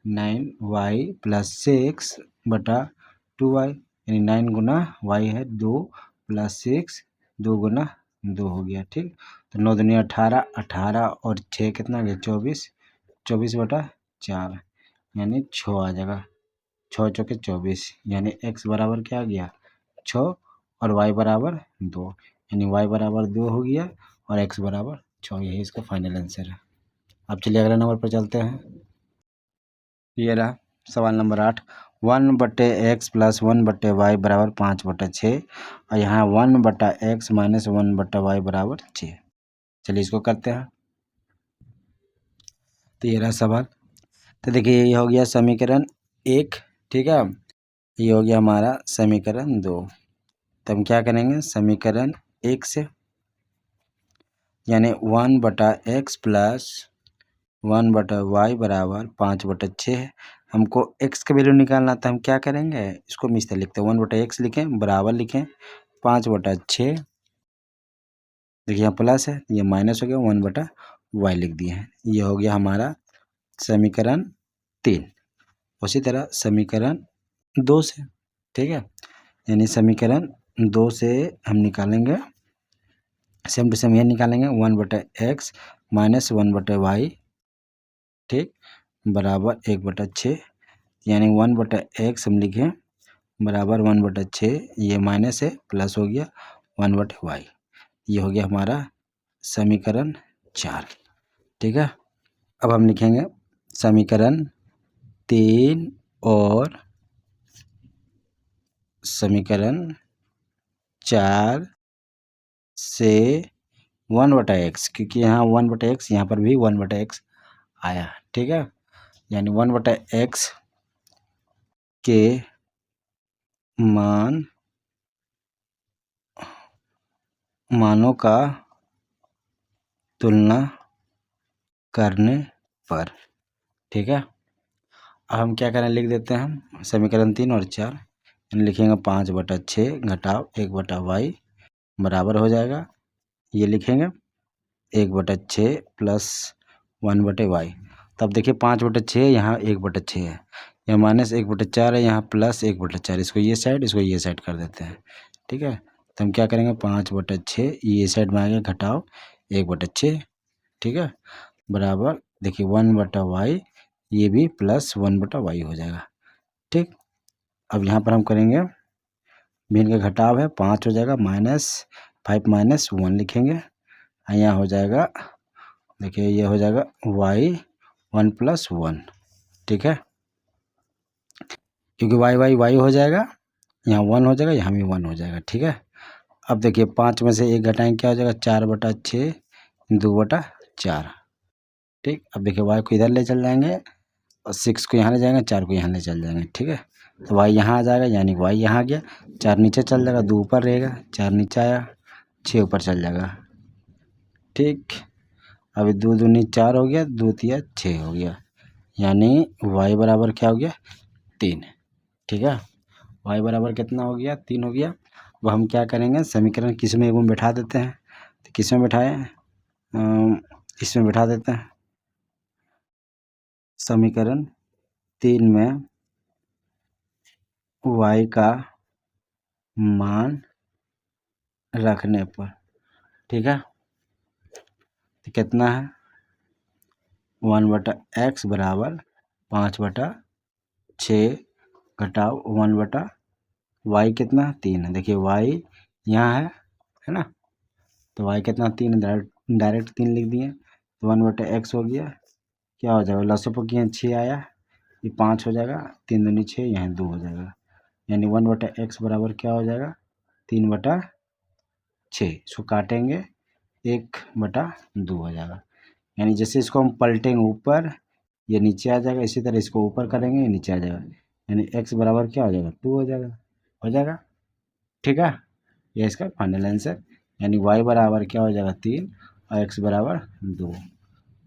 9y प्लस 6/2y, यानी 9 गुना y है 2 प्लस 6, 2 गुना 2 हो गया। ठीक, तो 9 दूनी 18, 18 और 6 कितना गया 24, 24/4, यानी 6 आ जाएगा। 6 चौके 24, यानी x बराबर क्या आ गया 6 और y बराबर 2, यानी y बराबर 2 हो गया और x बराबर 6। यही इसका फाइनल आंसर है। अब चलिए अगले नंबर पर चलते हैं। ये रहा सवाल नंबर 8, 1/x प्लस 1/y बराबर 5/6 और यहाँ 1/x माइनस 1/y बराबर 6। चलिए इसको करते हैं। तो ये रहा सवाल। तो देखिए ये हो गया समीकरण 1, ठीक है, ये हो गया हमारा समीकरण 2। तो हम क्या करेंगे, समीकरण 1 से यानी 1/x प्लस 1/y बराबर 5/6 है। हमको x का वैल्यू निकालना था, हम क्या करेंगे, इसको हम इस तरह लिखते हैं, 1/x लिखें बराबर लिखें 5/6, देखिए यहाँ प्लस है, ये माइनस हो गया, 1/y लिख दिए हैं। ये हो गया हमारा समीकरण 3। उसी तरह समीकरण 2 से, ठीक है, यानी समीकरण 2 से हम निकालेंगे, सेम टू सेम ये निकालेंगे 1/x माइनस 1/y, ठीक, बराबर 1/6, यानी 1/x हम लिखें बराबर 1/6, ये माइनस है प्लस हो गया 1/y। ये हो गया हमारा समीकरण 4। ठीक है, अब हम लिखेंगे समीकरण 3 और समीकरण 4 से 1/x, क्योंकि यहाँ 1/x, यहाँ पर भी 1/x आया। ठीक है, यानी 1/x के मानों का तुलना करने पर। ठीक है, अब हम क्या करें, लिख देते हैं समीकरण 3 और 4, लिखेंगे 5/6 घटाव 1/y बराबर हो जाएगा, ये लिखेंगे 1/6 प्लस 1/y। तब देखिए 5/6 यहाँ 1/6 है, यहाँ माइनस 1/4 है, यहाँ प्लस 1/4, इसको ये साइड कर देते हैं। ठीक है, तो हम क्या करेंगे 5/6, ये साइड में आ गया घटाव 1/6, ठीक है, बराबर देखिए 1/y, ये भी प्लस 1/y हो जाएगा। ठीक, अब यहाँ पर हम करेंगे भिन्न का घटाव है, 5 हो जाएगा, -5 माइनस 1 लिखेंगे, यहाँ हो जाएगा, देखिए ये हो जाएगा y 1 + 1। ठीक है, क्योंकि y हो जाएगा, यहाँ 1 हो जाएगा, यहाँ भी 1 हो जाएगा। ठीक है, अब देखिए 5 में से 1 घटाएंगे क्या हो जाएगा 4/6 2/4। ठीक, अब देखिए y को इधर ले चल जाएंगे और 6 को यहाँ ले जाएंगे, 4 को यहाँ ले चल जाएंगे। ठीक है, तो वाई यहाँ आ जाएगा, यानी वाई यहाँ आ गया। 4 नीचे चल जाएगा, 2 ऊपर रहेगा, 4 नीचे आया, 6 ऊपर चल जाएगा। ठीक, अभी 2 दूनी 4 हो गया, 2 तिया 6 हो गया, यानी वाई बराबर क्या हो गया 3। ठीक है, वाई बराबर कितना हो गया 3 हो गया। अब हम क्या करेंगे, समीकरण किस में एगो बैठा देते हैं, तो किस में बैठाएं, इसमें बैठा देते हैं। समीकरण 3 में y का मान रखने पर, ठीक है, तो कितना है 1/x बराबर 5/6 घटाओ 1/y कितना 3 है। देखिए y यहाँ है ना, तो y कितना 3 है, डायरेक्ट 3 लिख दिए, तो 1/x हो गया, क्या हो जाएगा लसों किया 6 आया, ये 5 हो जाएगा, 3 दूनी 6, यहाँ 2 हो जाएगा, यानी 1/x बराबर क्या हो जाएगा 3/6। इसको काटेंगे 1/2 हो जाएगा, यानी जैसे इसको हम पलटेंगे ऊपर, ये नीचे आ जाएगा, इसी तरह इसको ऊपर करेंगे ये नीचे आ जाएगा, यानी x बराबर क्या हो जाएगा 2 हो जाएगा। ठीक है, ये इसका फाइनल आंसर, यानी y बराबर क्या हो जाएगा 3 और x बराबर 2,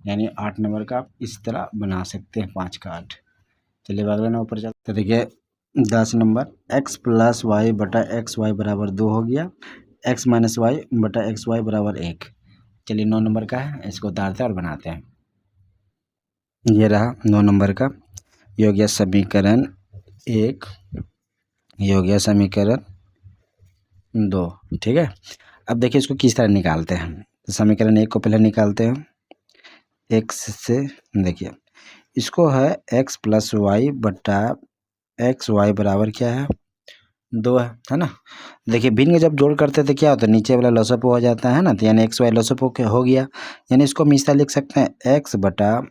यानी 8 नंबर का आप इस तरह बना सकते हैं 5 का 8। चलिए अगले नंबर पर चलते, तो देखिए 10 नंबर x प्लस वाई बटा एक्स वाई बराबर 2 हो गया, x माइनस वाई बटा एक्स वाई बराबर 1। चलिए 9 नंबर का है, इसको उतारते हैं और बनाते हैं। ये रहा 9 नंबर का, ये हो गया समीकरण 1, ये हो गया समीकरण 2। ठीक है, अब देखिए इसको किस तरह निकालते हैं, तो समीकरण 1 को पहले निकालते हैं x से। देखिए इसको है x प्लस वाई बटा एक्स वाई बराबर क्या है 2 है ना। देखिए भिन्न जब जोड़ करते तो क्या होता है, नीचे वाला लसअप हो जाता है ना, तो यानी एक्स वाई लसअप हो गया, यानी इसको हम इस तरह लिख सकते हैं x बटा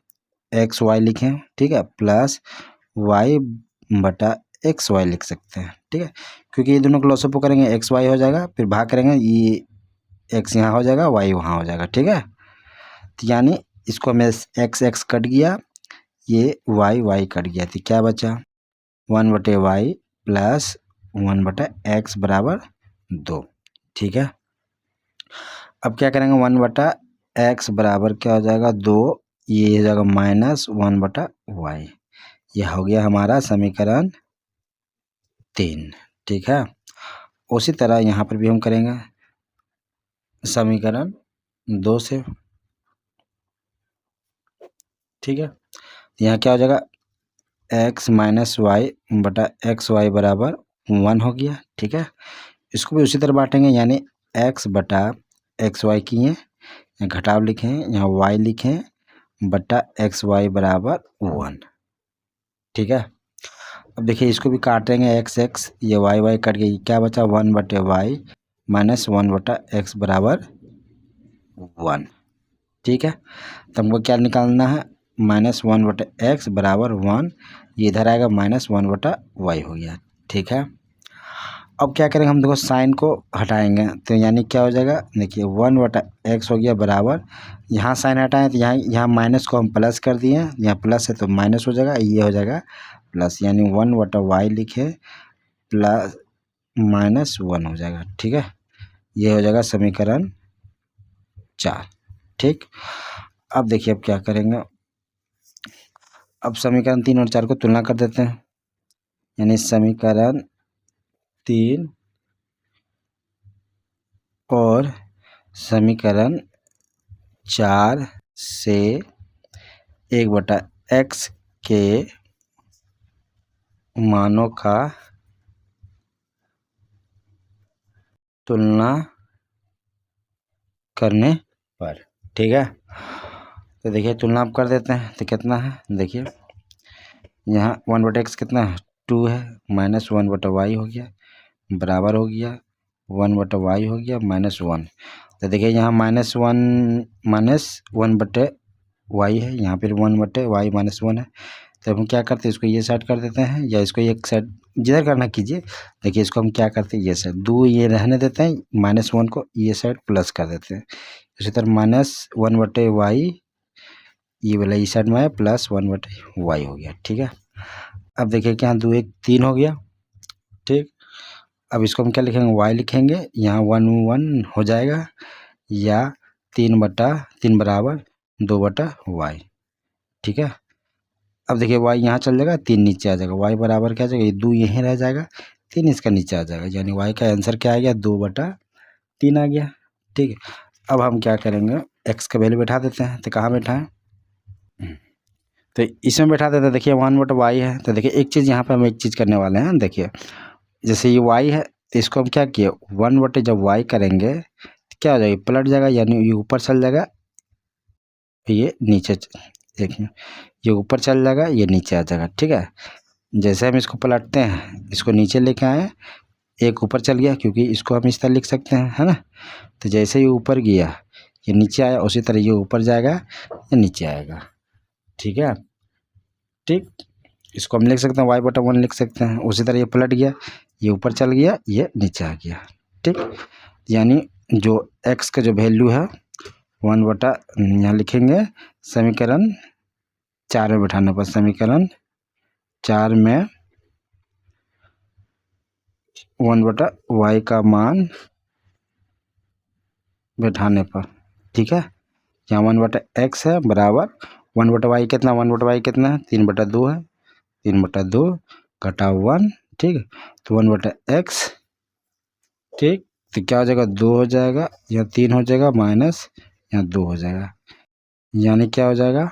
एक्स वाई लिखें, ठीक है, प्लस y बटा एक्स वाई लिख सकते हैं। ठीक है, क्योंकि ये दोनों को लसअप करेंगे एक्स वाई हो जाएगा, फिर भाग करेंगे ये x यहाँ हो जाएगा y वहाँ हो जाएगा। ठीक है, तो यानी इसको हमें x कट गया, ये y कट गया, तो क्या बचा 1/y प्लस 1/x बराबर 2। ठीक है, अब क्या करेंगे 1/x बराबर क्या हो जाएगा 2, ये हो जाएगा माइनस 1/y, यह हो गया हमारा समीकरण 3। ठीक है, उसी तरह यहाँ पर भी हम करेंगे समीकरण 2 से। ठीक है, यहाँ क्या हो जाएगा x माइनस वाई बटा एक्स वाई बराबर 1 हो गया। ठीक है, इसको भी उसी तरह बांटेंगे, यानी x बटा एक्स वाई किए, यहाँ घटाव लिखें, यहाँ y लिखें बटा एक्स वाई बराबर 1। ठीक है, अब देखिए इसको भी काटेंगे x ये y कट गई, क्या बचा 1/y माइनस 1/x बराबर 1। ठीक है, तो हमको क्या निकालना है -1/x बराबर 1, ये इधर आएगा -1/y हो गया। ठीक है, अब क्या करेंगे हम, देखो साइन को हटाएंगे, तो यानी क्या हो जाएगा, देखिए 1/x हो गया बराबर, यहाँ साइन हटाएं तो यहाँ माइनस को हम प्लस कर दिए, यहाँ प्लस है तो माइनस हो जाएगा, ये हो जाएगा प्लस, यानी 1/y लिखे प्लस -1 हो जाएगा। ठीक है, ये हो जाएगा समीकरण 4। ठीक, अब देखिए अब क्या करेंगे, अब समीकरण 3 और 4 को तुलना कर देते हैं, यानी समीकरण 3 और समीकरण 4 से 1/x के मानों का तुलना करने पर। ठीक है, तो देखिए तुलना आप कर देते हैं, तो कितना है, देखिए यहाँ 1/x कितना है 2 है, माइनस 1/y हो गया बराबर हो गया 1/y हो गया -1। तो देखिए यहाँ -1/y है, यहाँ पर 1/y -1 है, तो हम क्या करते हैं, इसको ये साइड कर देते हैं, या इसको एक साइड जिधर करना कीजिए। देखिए इसको हम क्या करते हैं, ये साइड 2 ये रहने देते हैं, -1 को ये साइड प्लस कर देते हैं, इसी तरह -1/y ये वाला इस साइड में है, प्लस 1/y हो गया। ठीक है, अब देखिए कि यहाँ 2 1 3 हो गया, ठीक। अब इसको हम क्या लिखेंगे, y लिखेंगे, यहाँ 1 1 हो जाएगा, या 3/3 बराबर 2/y, ठीक है। अब देखिए y यहाँ चल जाएगा, 3 नीचे आ जाएगा, y बराबर क्या आ जाएगा, ये 2 यहीं रह जाएगा, 3 इसका नीचे आ जाएगा, यानी y का आंसर क्या आ गया, 2/3 आ गया, ठीक है। अब हम क्या करेंगे, x का वैल्यू बैठा देते हैं, तो कहाँ बैठाएं, तो इसमें बैठा देते हैं। देखिए 1/y है, तो देखिए एक चीज़ यहाँ पे हम एक चीज़ करने वाले हैं, देखिए जैसे ये y है, तो इसको हम क्या किए, 1/ जब y करेंगे तो क्या हो जाएगा, पलट जाएगा, यानी ये ऊपर चल जाएगा, ये नीचे, देखिए ये ऊपर चल जाएगा, ये नीचे आ जाएगा, ठीक है। जैसे हम इसको पलटते हैं, इसको नीचे लेके आए, एक ऊपर चल गया, क्योंकि इसको हम इस तरह लिख सकते हैं, है ना। तो जैसे ये ऊपर गया, ये नीचे आया, उसी तरह ये ऊपर जाएगा, ये नीचे आएगा, ठीक है, ठीक। इसको हम लिख सकते हैं y/1 लिख सकते हैं, उसी तरह ये पलट गया, ये ऊपर चल गया, ये नीचे आ गया, ठीक। यानी जो x का जो वैल्यू है 1/ यहाँ लिखेंगे, समीकरण 4 में बैठाने पर, समीकरण 4 में 1/y का मान बैठाने पर, ठीक है। यहाँ 1/x है बराबर 1/y कितना, 1/y कितना है, 3/2 है, 3/2 घटा 1, ठीक है। तो 1/x, ठीक। तो क्या हो जाएगा, 2 हो जाएगा, यहाँ 3 हो जाएगा, माइनस यहाँ 2 हो जाएगा, यानी क्या हो जाएगा,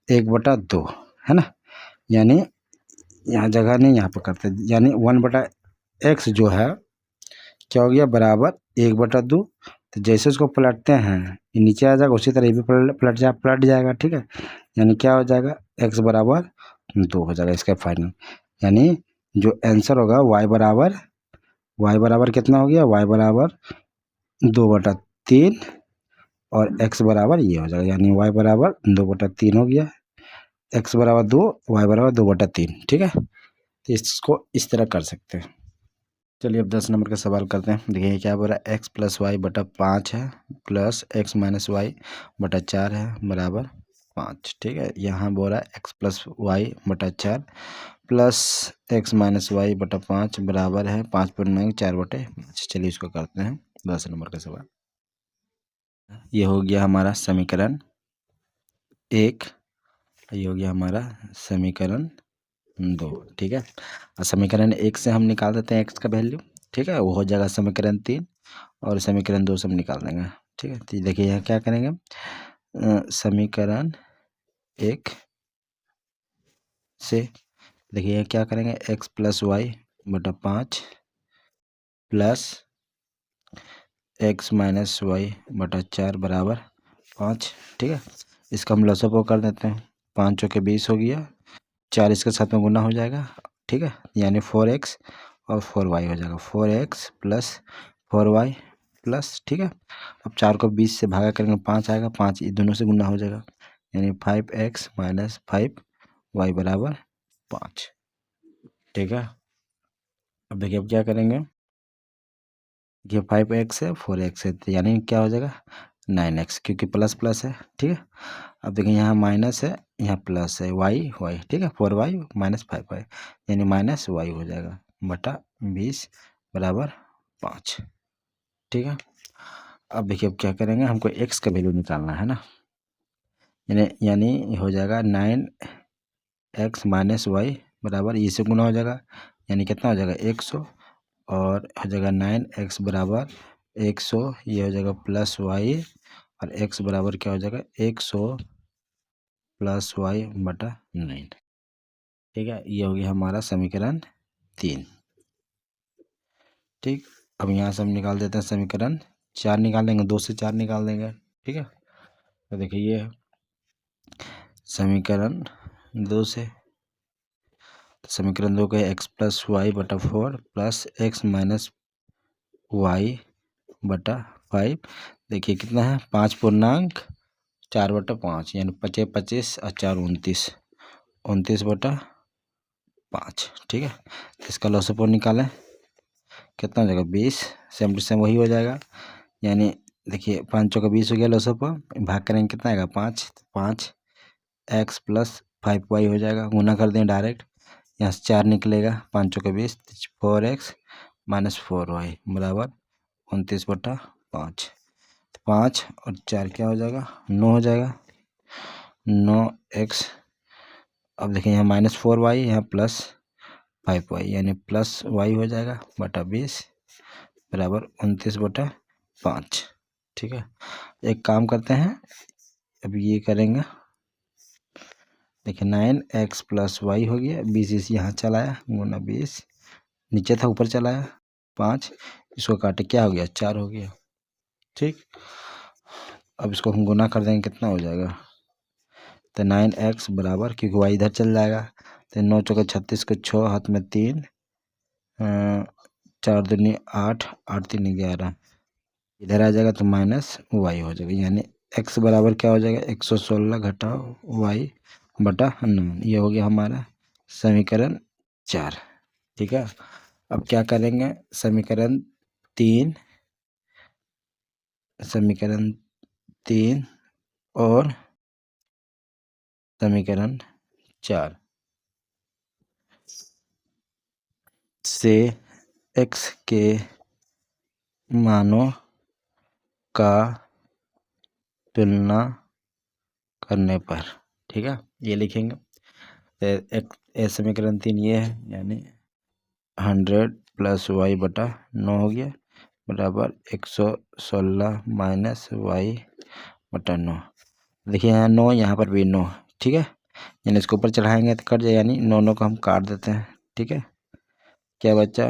1/2, है ना। यानी यहाँ जगह नहीं, यहाँ पर करते, यानी 1/x जो है क्या हो गया, बराबर 1/2। तो जैसे उसको पलटते हैं, ये नीचे आ जाएगा, उसी तरह ये भी पलट जाएगा, ठीक है। यानी क्या हो जाएगा, x बराबर 2 हो जाएगा इसका फाइनल, यानी जो आंसर होगा y बराबर कितना हो गया, y बराबर 2/3 और x बराबर ये हो जाएगा, यानी y बराबर 2/3 हो गया, x बराबर 2, y बराबर 2/3, ठीक है। तो इसको इस तरह कर सकते हैं। चलिए अब 10 नंबर का सवाल करते हैं। देखिए क्या बोल रहा है, x+y/5 है, प्लस x-y/4 है, बराबर 5, ठीक है। यहाँ बोल रहा है x+y/4 प्लस x-y/5 बराबर है 5/4/5। चलिए इसको करते हैं 10 नंबर का सवाल। ये हो गया हमारा समीकरण 1, ये हो गया हमारा समीकरण 2, ठीक है। और समीकरण 1 से हम निकाल देते हैं x का वैल्यू, ठीक है, वो हो जाएगा समीकरण 3, और समीकरण 2 से हम निकाल देंगे, ठीक है। तो देखिए यहाँ क्या करेंगे, समीकरण 1 से देखिए क्या करेंगे, x+y/5 प्लस x-y/4 बराबर 5, ठीक है। इसका हम लसअप कर देते हैं, 5 चौके 20 हो गया, 4 इसके साथ में गुना हो जाएगा, ठीक है, यानी 4x और 4y हो जाएगा, 4x प्लस 4y प्लस, ठीक है। अब 4 को 20 से भागा करेंगे, 5 आएगा, 5 ये दोनों से गुना हो जाएगा, यानी 5x - 5y बराबर 5, ठीक है। अब देखिए अब क्या करेंगे, ये 5x है, 4x है, तो यानी क्या हो जाएगा 9x, क्योंकि प्लस प्लस है, ठीक है। अब देखिए यहाँ माइनस है, यहाँ प्लस है, y, ठीक है, 4y - 5y, यानी -y हो जाएगा बटा 20 बराबर 5, ठीक है। अब देखिए अब क्या करेंगे, हमको x का वैल्यू निकालना है ना, यानी हो जाएगा 9x - y बराबर, ये से गुना हो जाएगा, यानी कितना हो जाएगा 100, और हो जाएगा 9x बराबर 100, ये हो जाएगा प्लस y, और x बराबर क्या हो जाएगा 100 प्लस y/9, ठीक है। ये हो गया हमारा समीकरण 3, ठीक। अब यहाँ से हम निकाल देते हैं समीकरण 4, निकाल देंगे, 2 से 4 निकाल देंगे, ठीक है। तो देखिए ये समीकरण 2 से, समीकरण 2 का x+y/4 प्लस x - y/5, देखिए कितना है 5/4/5, यानी 25 25 और 4 29, 29/5, ठीक है। इसका लॉसअप निकालें, कितना हो जाएगा 20, सेम टू सेम वही हो जाएगा, यानी देखिए 5 चौका 20 हो गया, लॉसअप भाग करेंगे कितना आएगा 5, 5x + 5y हो जाएगा, गुना कर दें डायरेक्ट, यहाँ से 4 निकलेगा, 5 चौके 20, 4x माइनस 4y बराबर 29/5। 5 और 4 क्या हो जाएगा, 9 हो जाएगा। 9x, अब देखिए यहाँ -4y, यहाँ +5y, यानी +y हो जाएगा बटा 20 बराबर 29/5। ठीक है, एक काम करते हैं, अब ये करेंगे। देखिए 9x + y हो गया, 20 इस यहाँ चलाया, गुना 20 नीचे था ऊपर चलाया 5, इसको काटे क्या हो गया, 4 हो गया। ठीक, अब इसको हम गुना कर देंगे, कितना हो जाएगा, तो 9x बराबर, क्योंकि y इधर चल जाएगा, तो 9 चौके 36 के 6, हाथ में 3, 4 दूनी 8, 8 3 11, इधर आ जाएगा तो -y हो जाएगा, यानी x बराबर क्या हो जाएगा, 116 घटाओ y बटा 9। ये हो गया हमारा समीकरण 4। ठीक है, अब क्या करेंगे, समीकरण 3 और समीकरण 4 से x के मानों का तुलना करने पर, ठीक है, ये लिखेंगे। तो समीकरण 3 ये है, यानी 100 + y बटा 9 हो गया बराबर 116 माइनस y बटा 9। देखिए यहाँ 9, यहाँ पर भी 9, ठीक है, यानी इसको ऊपर चढ़ाएंगे तो कट जाए, यानी 9 को हम काट देते हैं। ठीक है, क्या बचा,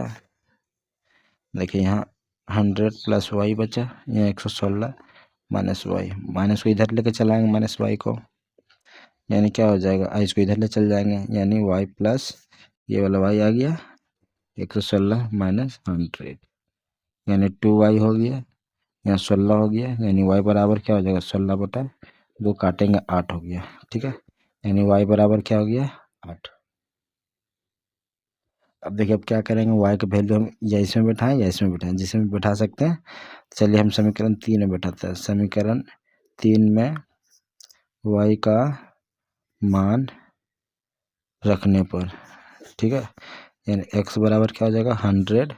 देखिए यहाँ 100 + y बचा, यहाँ 116 माइनस y, माइनस को इधर लेके चलाएंगे -y को, यानी क्या हो जाएगा, इसको इधर ले चल जाएंगे, यानी y प्लस ये वाला y आ गया 116 माइनस 100, यानी 2y हो गया, यहाँ 16 हो गया, यानी y बराबर क्या हो जाएगा, 16/2 काटेंगे 8 हो गया। ठीक है, यानी y बराबर क्या हो गया, 8। अब देखिए, अब क्या करेंगे, y का वैल्यू हम या इसमें बैठाएं या इसमें बैठाएं, जिसमें बैठा सकते हैं। चलिए हम समीकरण 3 में बैठाते हैं। समीकरण 3 में y का मान रखने पर, ठीक है, यानी x बराबर क्या हो जाएगा, 100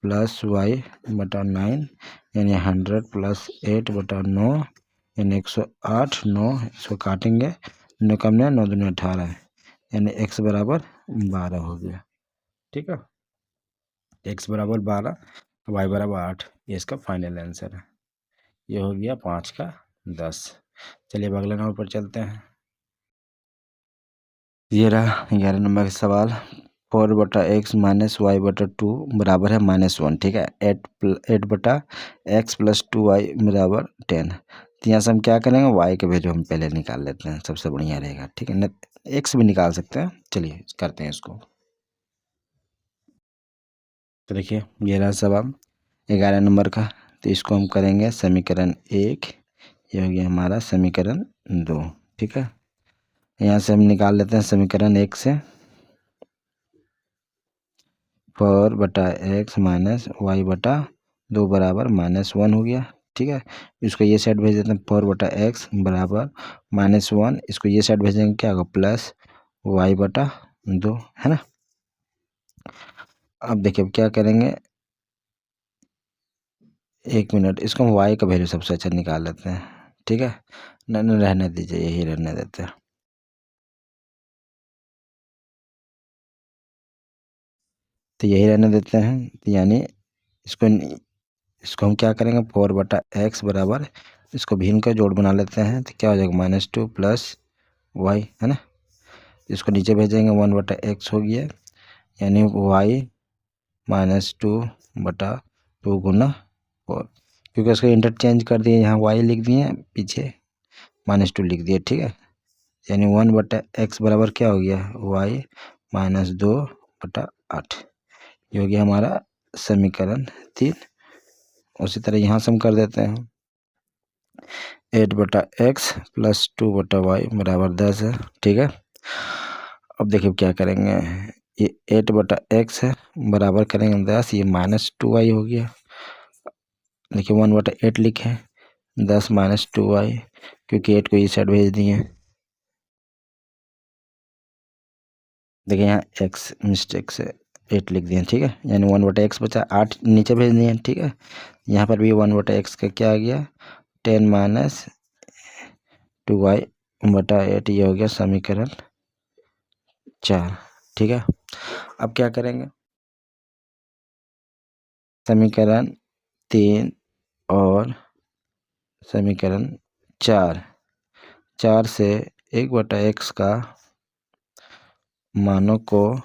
+ y बटा 9, यानी 100 + 8 बटा 9, यानी 108, 9 इसको काटेंगे, 9 कम 9 दूनी 18, यानी x बराबर 12 हो गया। ठीक है, x बराबर 12, y बराबर 8, ये इसका फाइनल आंसर है। ये हो गया 5 का 10। चलिए अब अगले नंबर पर चलते हैं। ये रहा 11 नंबर का सवाल। 4/x माइनस वाई बटा 2 बराबर है -1। ठीक है, 8/x + 2y बराबर 10। तो यहाँ से हम क्या करेंगे, y के वैल्यू हम पहले निकाल लेते हैं, सबसे बढ़िया रहेगा। ठीक है न, x भी निकाल सकते हैं। चलिए करते हैं इसको। तो देखिए ये रहा सवाल 11 नंबर का। तो इसको हम करेंगे समीकरण 1, ये हो गया हमारा समीकरण 2। ठीक है, यहाँ से हम निकाल लेते हैं समीकरण 1 से 4/x माइनस वाई बटा 2 बराबर -1 हो गया। ठीक है, इसको ये साइड भेज देते हैं, 4/x बराबर -1, इसको ये साइड भेजेंगे, क्या होगा, +y/2, है ना। अब देखिए अब क्या करेंगे, 1 मिनट, इसको हम y का वैल्यू सबसे अच्छा निकाल लेते हैं। ठीक है, न रहने दीजिए, यही रहने देते हैं। तो यही रहने देते हैं, यानी इसको हम क्या करेंगे, 4/x बराबर, इसको भीम का जोड़ बना लेते हैं, तो क्या हो जाएगा, -2 + y, है ना। इसको नीचे भेजेंगे, 1/x हो गया, यानी y -2/2 गुना 4, क्योंकि उसको इंटरचेंज कर दिए, यहाँ y लिख दिए, पीछे -2 लिख दिए। ठीक है, यानी 1/x बराबर क्या हो गया, y -2/8। ये हो गया हमारा समीकरण 3। उसी तरह यहाँ से हम कर देते हैं, 8/x + 2/y बराबर 10 है। ठीक है, अब देखिए क्या करेंगे, ये 8/x है बराबर करेंगे 10, ये -2y हो गया। देखिए 1/8 लिखे, 10 -2y, क्योंकि 8 को इस साइड भेज दिए। देखिए यहाँ x मिस्टेक से 8 लिख दिए, ठीक है, यानी 1/x बचा, 8 नीचे भेज दिए, ठीक है। यहाँ पर भी 1/x का क्या आ गया, 10 - 2y/8, ये हो गया समीकरण 4, ठीक है। अब क्या करेंगे, समीकरण 3 और समीकरण 4 से 1/x का मानों को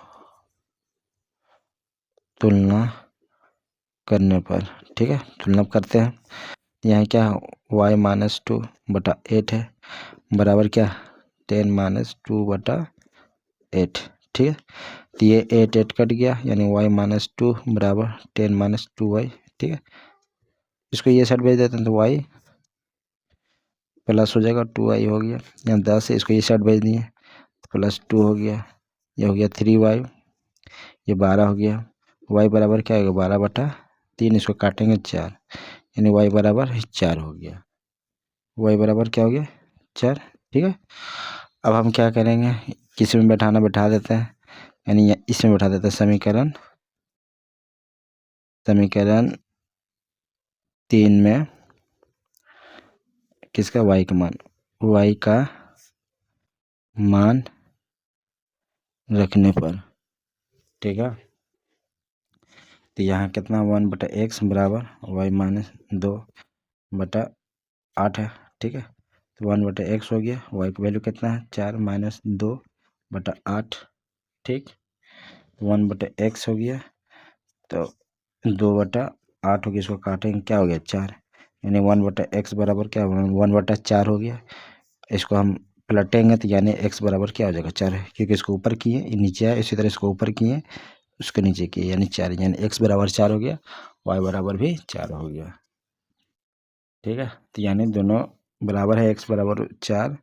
तुलना करने पर, ठीक है, तुलना करते हैं। यहाँ क्या y-2/8 है, बराबर क्या 10-2/8, ठीक है। तो ये 8 कट गया, यानी y-2 बराबर 10-2y, ठीक है। इसको ये साइड भेज देते हैं तो y प्लस हो जाएगा, 2y हो गया, यहाँ 10 है, इसको ये साइड भेज दिए +2 हो गया, ये हो गया 3y, ये 12 हो गया, y बराबर क्या होगा 12/3, इसको काटेंगे 4, यानी y बराबर 4 हो गया, y बराबर क्या हो गया 4, ठीक है। अब हम क्या करेंगे, किसी में बैठाना बैठा देते हैं, यानी इसमें बैठा देते हैं समीकरण 3 में किसका y का मान रखने पर, ठीक है। तो यहाँ कितना 1/x बराबर y-2/8 है, ठीक है। तो 1/x हो गया, y की वैल्यू कितना है 4 - 2/8, ठीक। 1/x हो गया, तो 2/8 हो गया, इसको काटेंगे क्या हो गया 4, यानी 1/x बराबर क्या 1/4 हो गया। इसको हम पलटेंगे तो यानी x बराबर क्या हो जाएगा 4 है, क्योंकि इसको ऊपर किए नीचे आए, इसी तरह इसको ऊपर किए उसके नीचे किए, यानी 4, यानी x बराबर 4 हो गया, y बराबर भी 4 हो गया, ठीक है। तो यानी दोनों बराबर है, x बराबर 4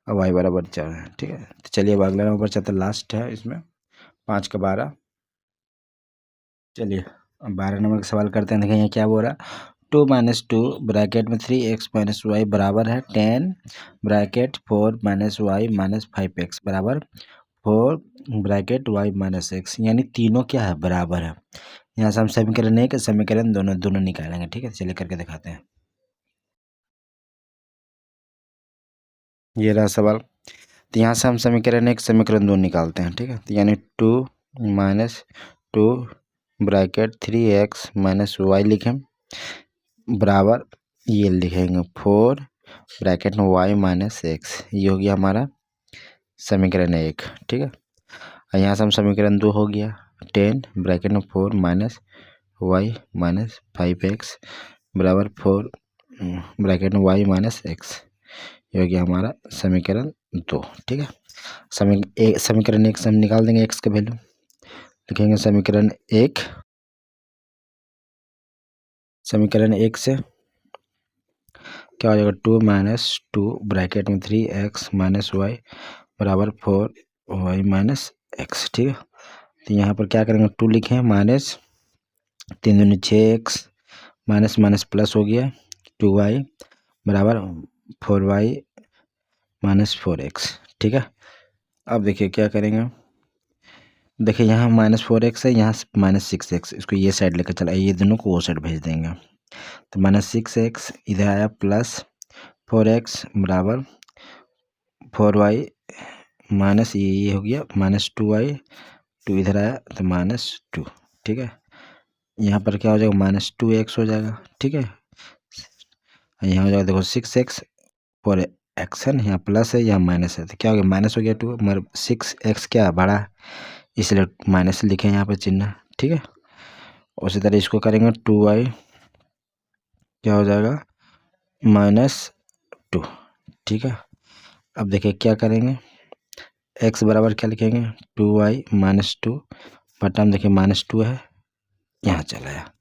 और y बराबर 4 है, ठीक है। तो चलिए अब अगला नंबर चलते, लास्ट है इसमें 5 का 12। चलिए अब 12 नंबर का सवाल करते हैं। देखिए यहाँ क्या बोल रहा है, 2 - 2 ब्रैकेट में 3x - y बराबर है 10 ब्रैकेट 4 - y - 5x बराबर 4 ब्रैकेट y - x, यानी तीनों क्या है बराबर है। यहाँ से हम समीकरण एक समीकरण दोनों निकालेंगे, ठीक है। चलिए करके दिखाते हैं। ये रहा सवाल, तो यहाँ से हम समीकरण एक समीकरण 2 निकालते हैं, ठीक है। तो यानी 2 - 2 ब्रैकेट 3x - y लिखें बराबर ये लिखेंगे 4 ब्रैकेट में y - x, ये हो गया हमारा समीकरण 1, ठीक है। और यहाँ से हम समीकरण 2 हो गया 10 ब्रैकेट में 4 - y - 5x बराबर 4 ब्रैकेट में y - x, ये हो गया हमारा समीकरण 2, ठीक है। समीकरण 1 से हम निकाल देंगे x का वैल्यू, लिखेंगे समीकरण 1 से क्या हो जाएगा 2 - 2 ब्रैकेट में 3x - y बराबर 4y - x, ठीक है। तो यहाँ पर क्या करेंगे 2 लिखें माइनस 3 दूनी 6x माइनस माइनस प्लस हो गया 2y बराबर 4y - 4x, ठीक है। अब देखिए क्या करेंगे, देखिए यहाँ -4x है, यहाँ -6x, इसको ये साइड लेकर चला, ये दोनों को वो साइड भेज देंगे, तो -6x इधर आया प्लस 4x बराबर 4y माइनस ये हो गया -2y, 2 इधर आया तो -2, ठीक है। यहाँ पर क्या हो जाएगा -2x हो जाएगा, ठीक है। यहाँ हो जाएगा देखो 6x 4x है, यहाँ प्लस है यहाँ माइनस है, तो क्या हो गया माइनस हो गया 2, मगर 6x क्या बड़ा है इसलिए माइनस लिखे यहाँ पे चिन्ह, ठीक है। उसी तरह इसको करेंगे 2y क्या हो जाएगा -2, ठीक है। अब देखिए क्या करेंगे, x बराबर क्या लिखेंगे 2y - 2 बटा में देखिए -2 है, यहाँ चला आया,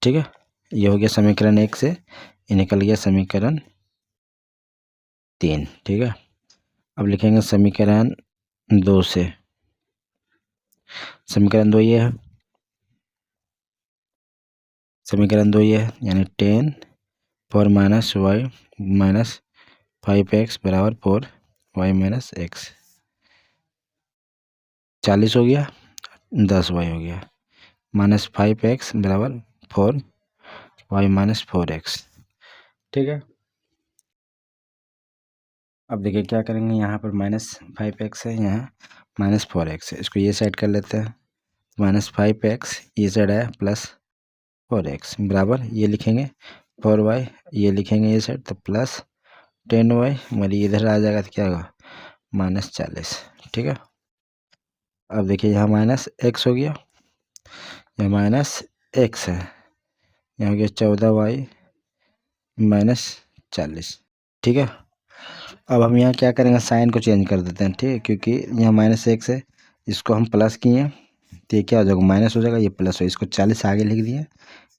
ठीक है। ये हो गया समीकरण 1 से, ये निकल गया समीकरण 3, ठीक है। अब लिखेंगे समीकरण 2 से, समीकरण 2 ये है, समीकरण 2 ये है, यानी 10 4 - y - 5x बराबर 4y - x, 40 हो गया, 10y हो गया, -5x बराबर 4y - 4x। ठीक है, अब देखिए क्या करेंगे, यहाँ पर -5x है, यहाँ -4x है, इसको ये साइड कर लेते हैं। -5x ये साइड है +4x बराबर ये लिखेंगे 4y, ये लिखेंगे ये साइड तो +10y, मगर इधर आ जाएगा तो क्या होगा -40। ठीक है, अब देखिए यहाँ -x हो गया, यहाँ -x है, यहाँ हो गया 14y - 40। ठीक है, अब हम यहाँ क्या करेंगे, साइन को चेंज कर देते हैं। ठीक है, क्योंकि यहाँ -x है, इसको हम प्लस किए हैं तो ये क्या हो जाएगा माइनस हो जाएगा, ये प्लस हो, इसको 40 आगे लिख दिए,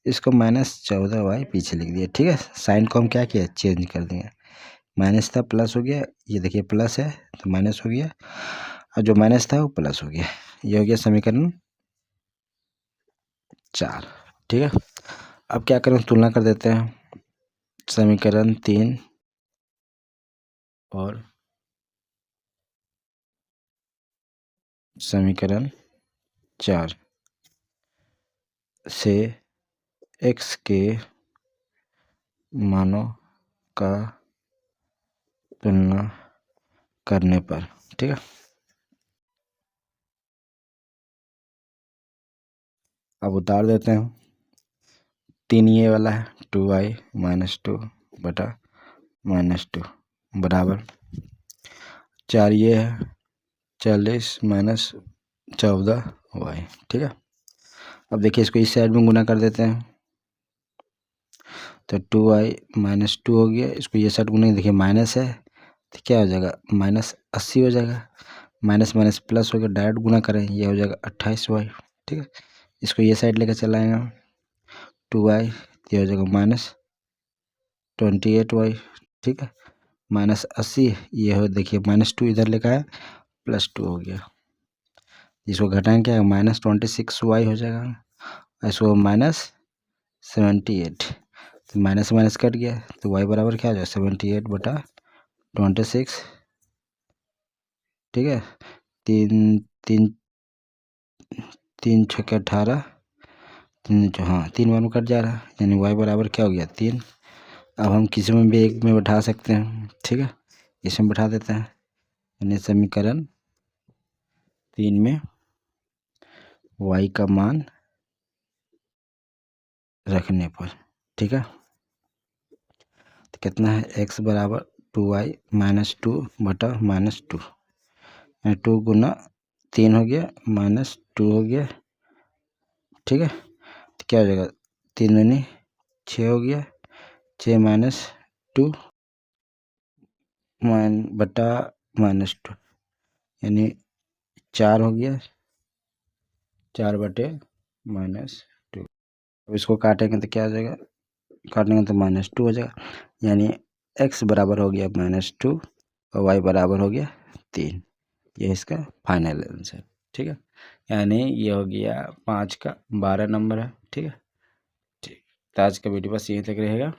इसको -14y पीछे लिख दिए। ठीक है, साइन को हम क्या किया चेंज कर दिए, माइनस था प्लस हो गया, ये देखिए प्लस है तो माइनस हो गया, और जो माइनस था वो प्लस हो गया। ये हो गया समीकरण 4। ठीक है, अब क्या करें, तुलना कर देते हैं समीकरण 3 और समीकरण 4 से x के मानों का तुलना करने पर। ठीक है, अब उतार देते हैं, 3 ये वाला है 2y - 2 बटा -2 बराबर 4 ये है 40 - 14y। ठीक है, अब देखिए इसको इस साइड में गुना कर देते हैं तो 2y - 2 हो गया, इसको ये साइड गुना, देखिए माइनस है तो क्या हो जाएगा -80 हो जाएगा, माइनस माइनस प्लस हो गया, डायरेक्ट गुना करें ये हो जाएगा 28y। ठीक है, इसको ये साइड लेकर चलाएंगे 2y, ये हो जाएगा -28y। ठीक है, -80 ये हो, देखिए -2 इधर लेकर आए +2 हो गया, इसको घटाएंगे क्या -26y हो जाएगा, इसको -78 तो माइनस माइनस कट गया तो y बराबर क्या हो जाएगा 78 बटा 26। ठीक है, 3 3 3 छक्के 18, 3 बार में कट जा रहा है, यानी y बराबर क्या हो गया 3। अब हम किसी में भी एक में बैठा सकते हैं। ठीक है, इसमें बैठा देते हैं, यानी समीकरण 3 में y का मान रखने पर। ठीक है, तो कितना है x बराबर 2y - 2 बटा -2, यानी 2 गुना 3 हो गया -2 हो गया। ठीक है, तो क्या हो जाएगा 3 दूनी 6 हो गया, 6 - 2 बटा -2, यानी 4 हो गया, 4 बटे -2। अब इसको काटेंगे तो क्या हो जाएगा, काटेंगे तो -2 हो जाएगा, यानी x बराबर हो गया -2 और y बराबर हो गया 3। ये इसका फाइनल आंसर। ठीक है, यानी ये हो गया 5 का 12 नंबर है। ठीक है, ठीक, तो आज का वीडियो बस यहीं तक रहेगा।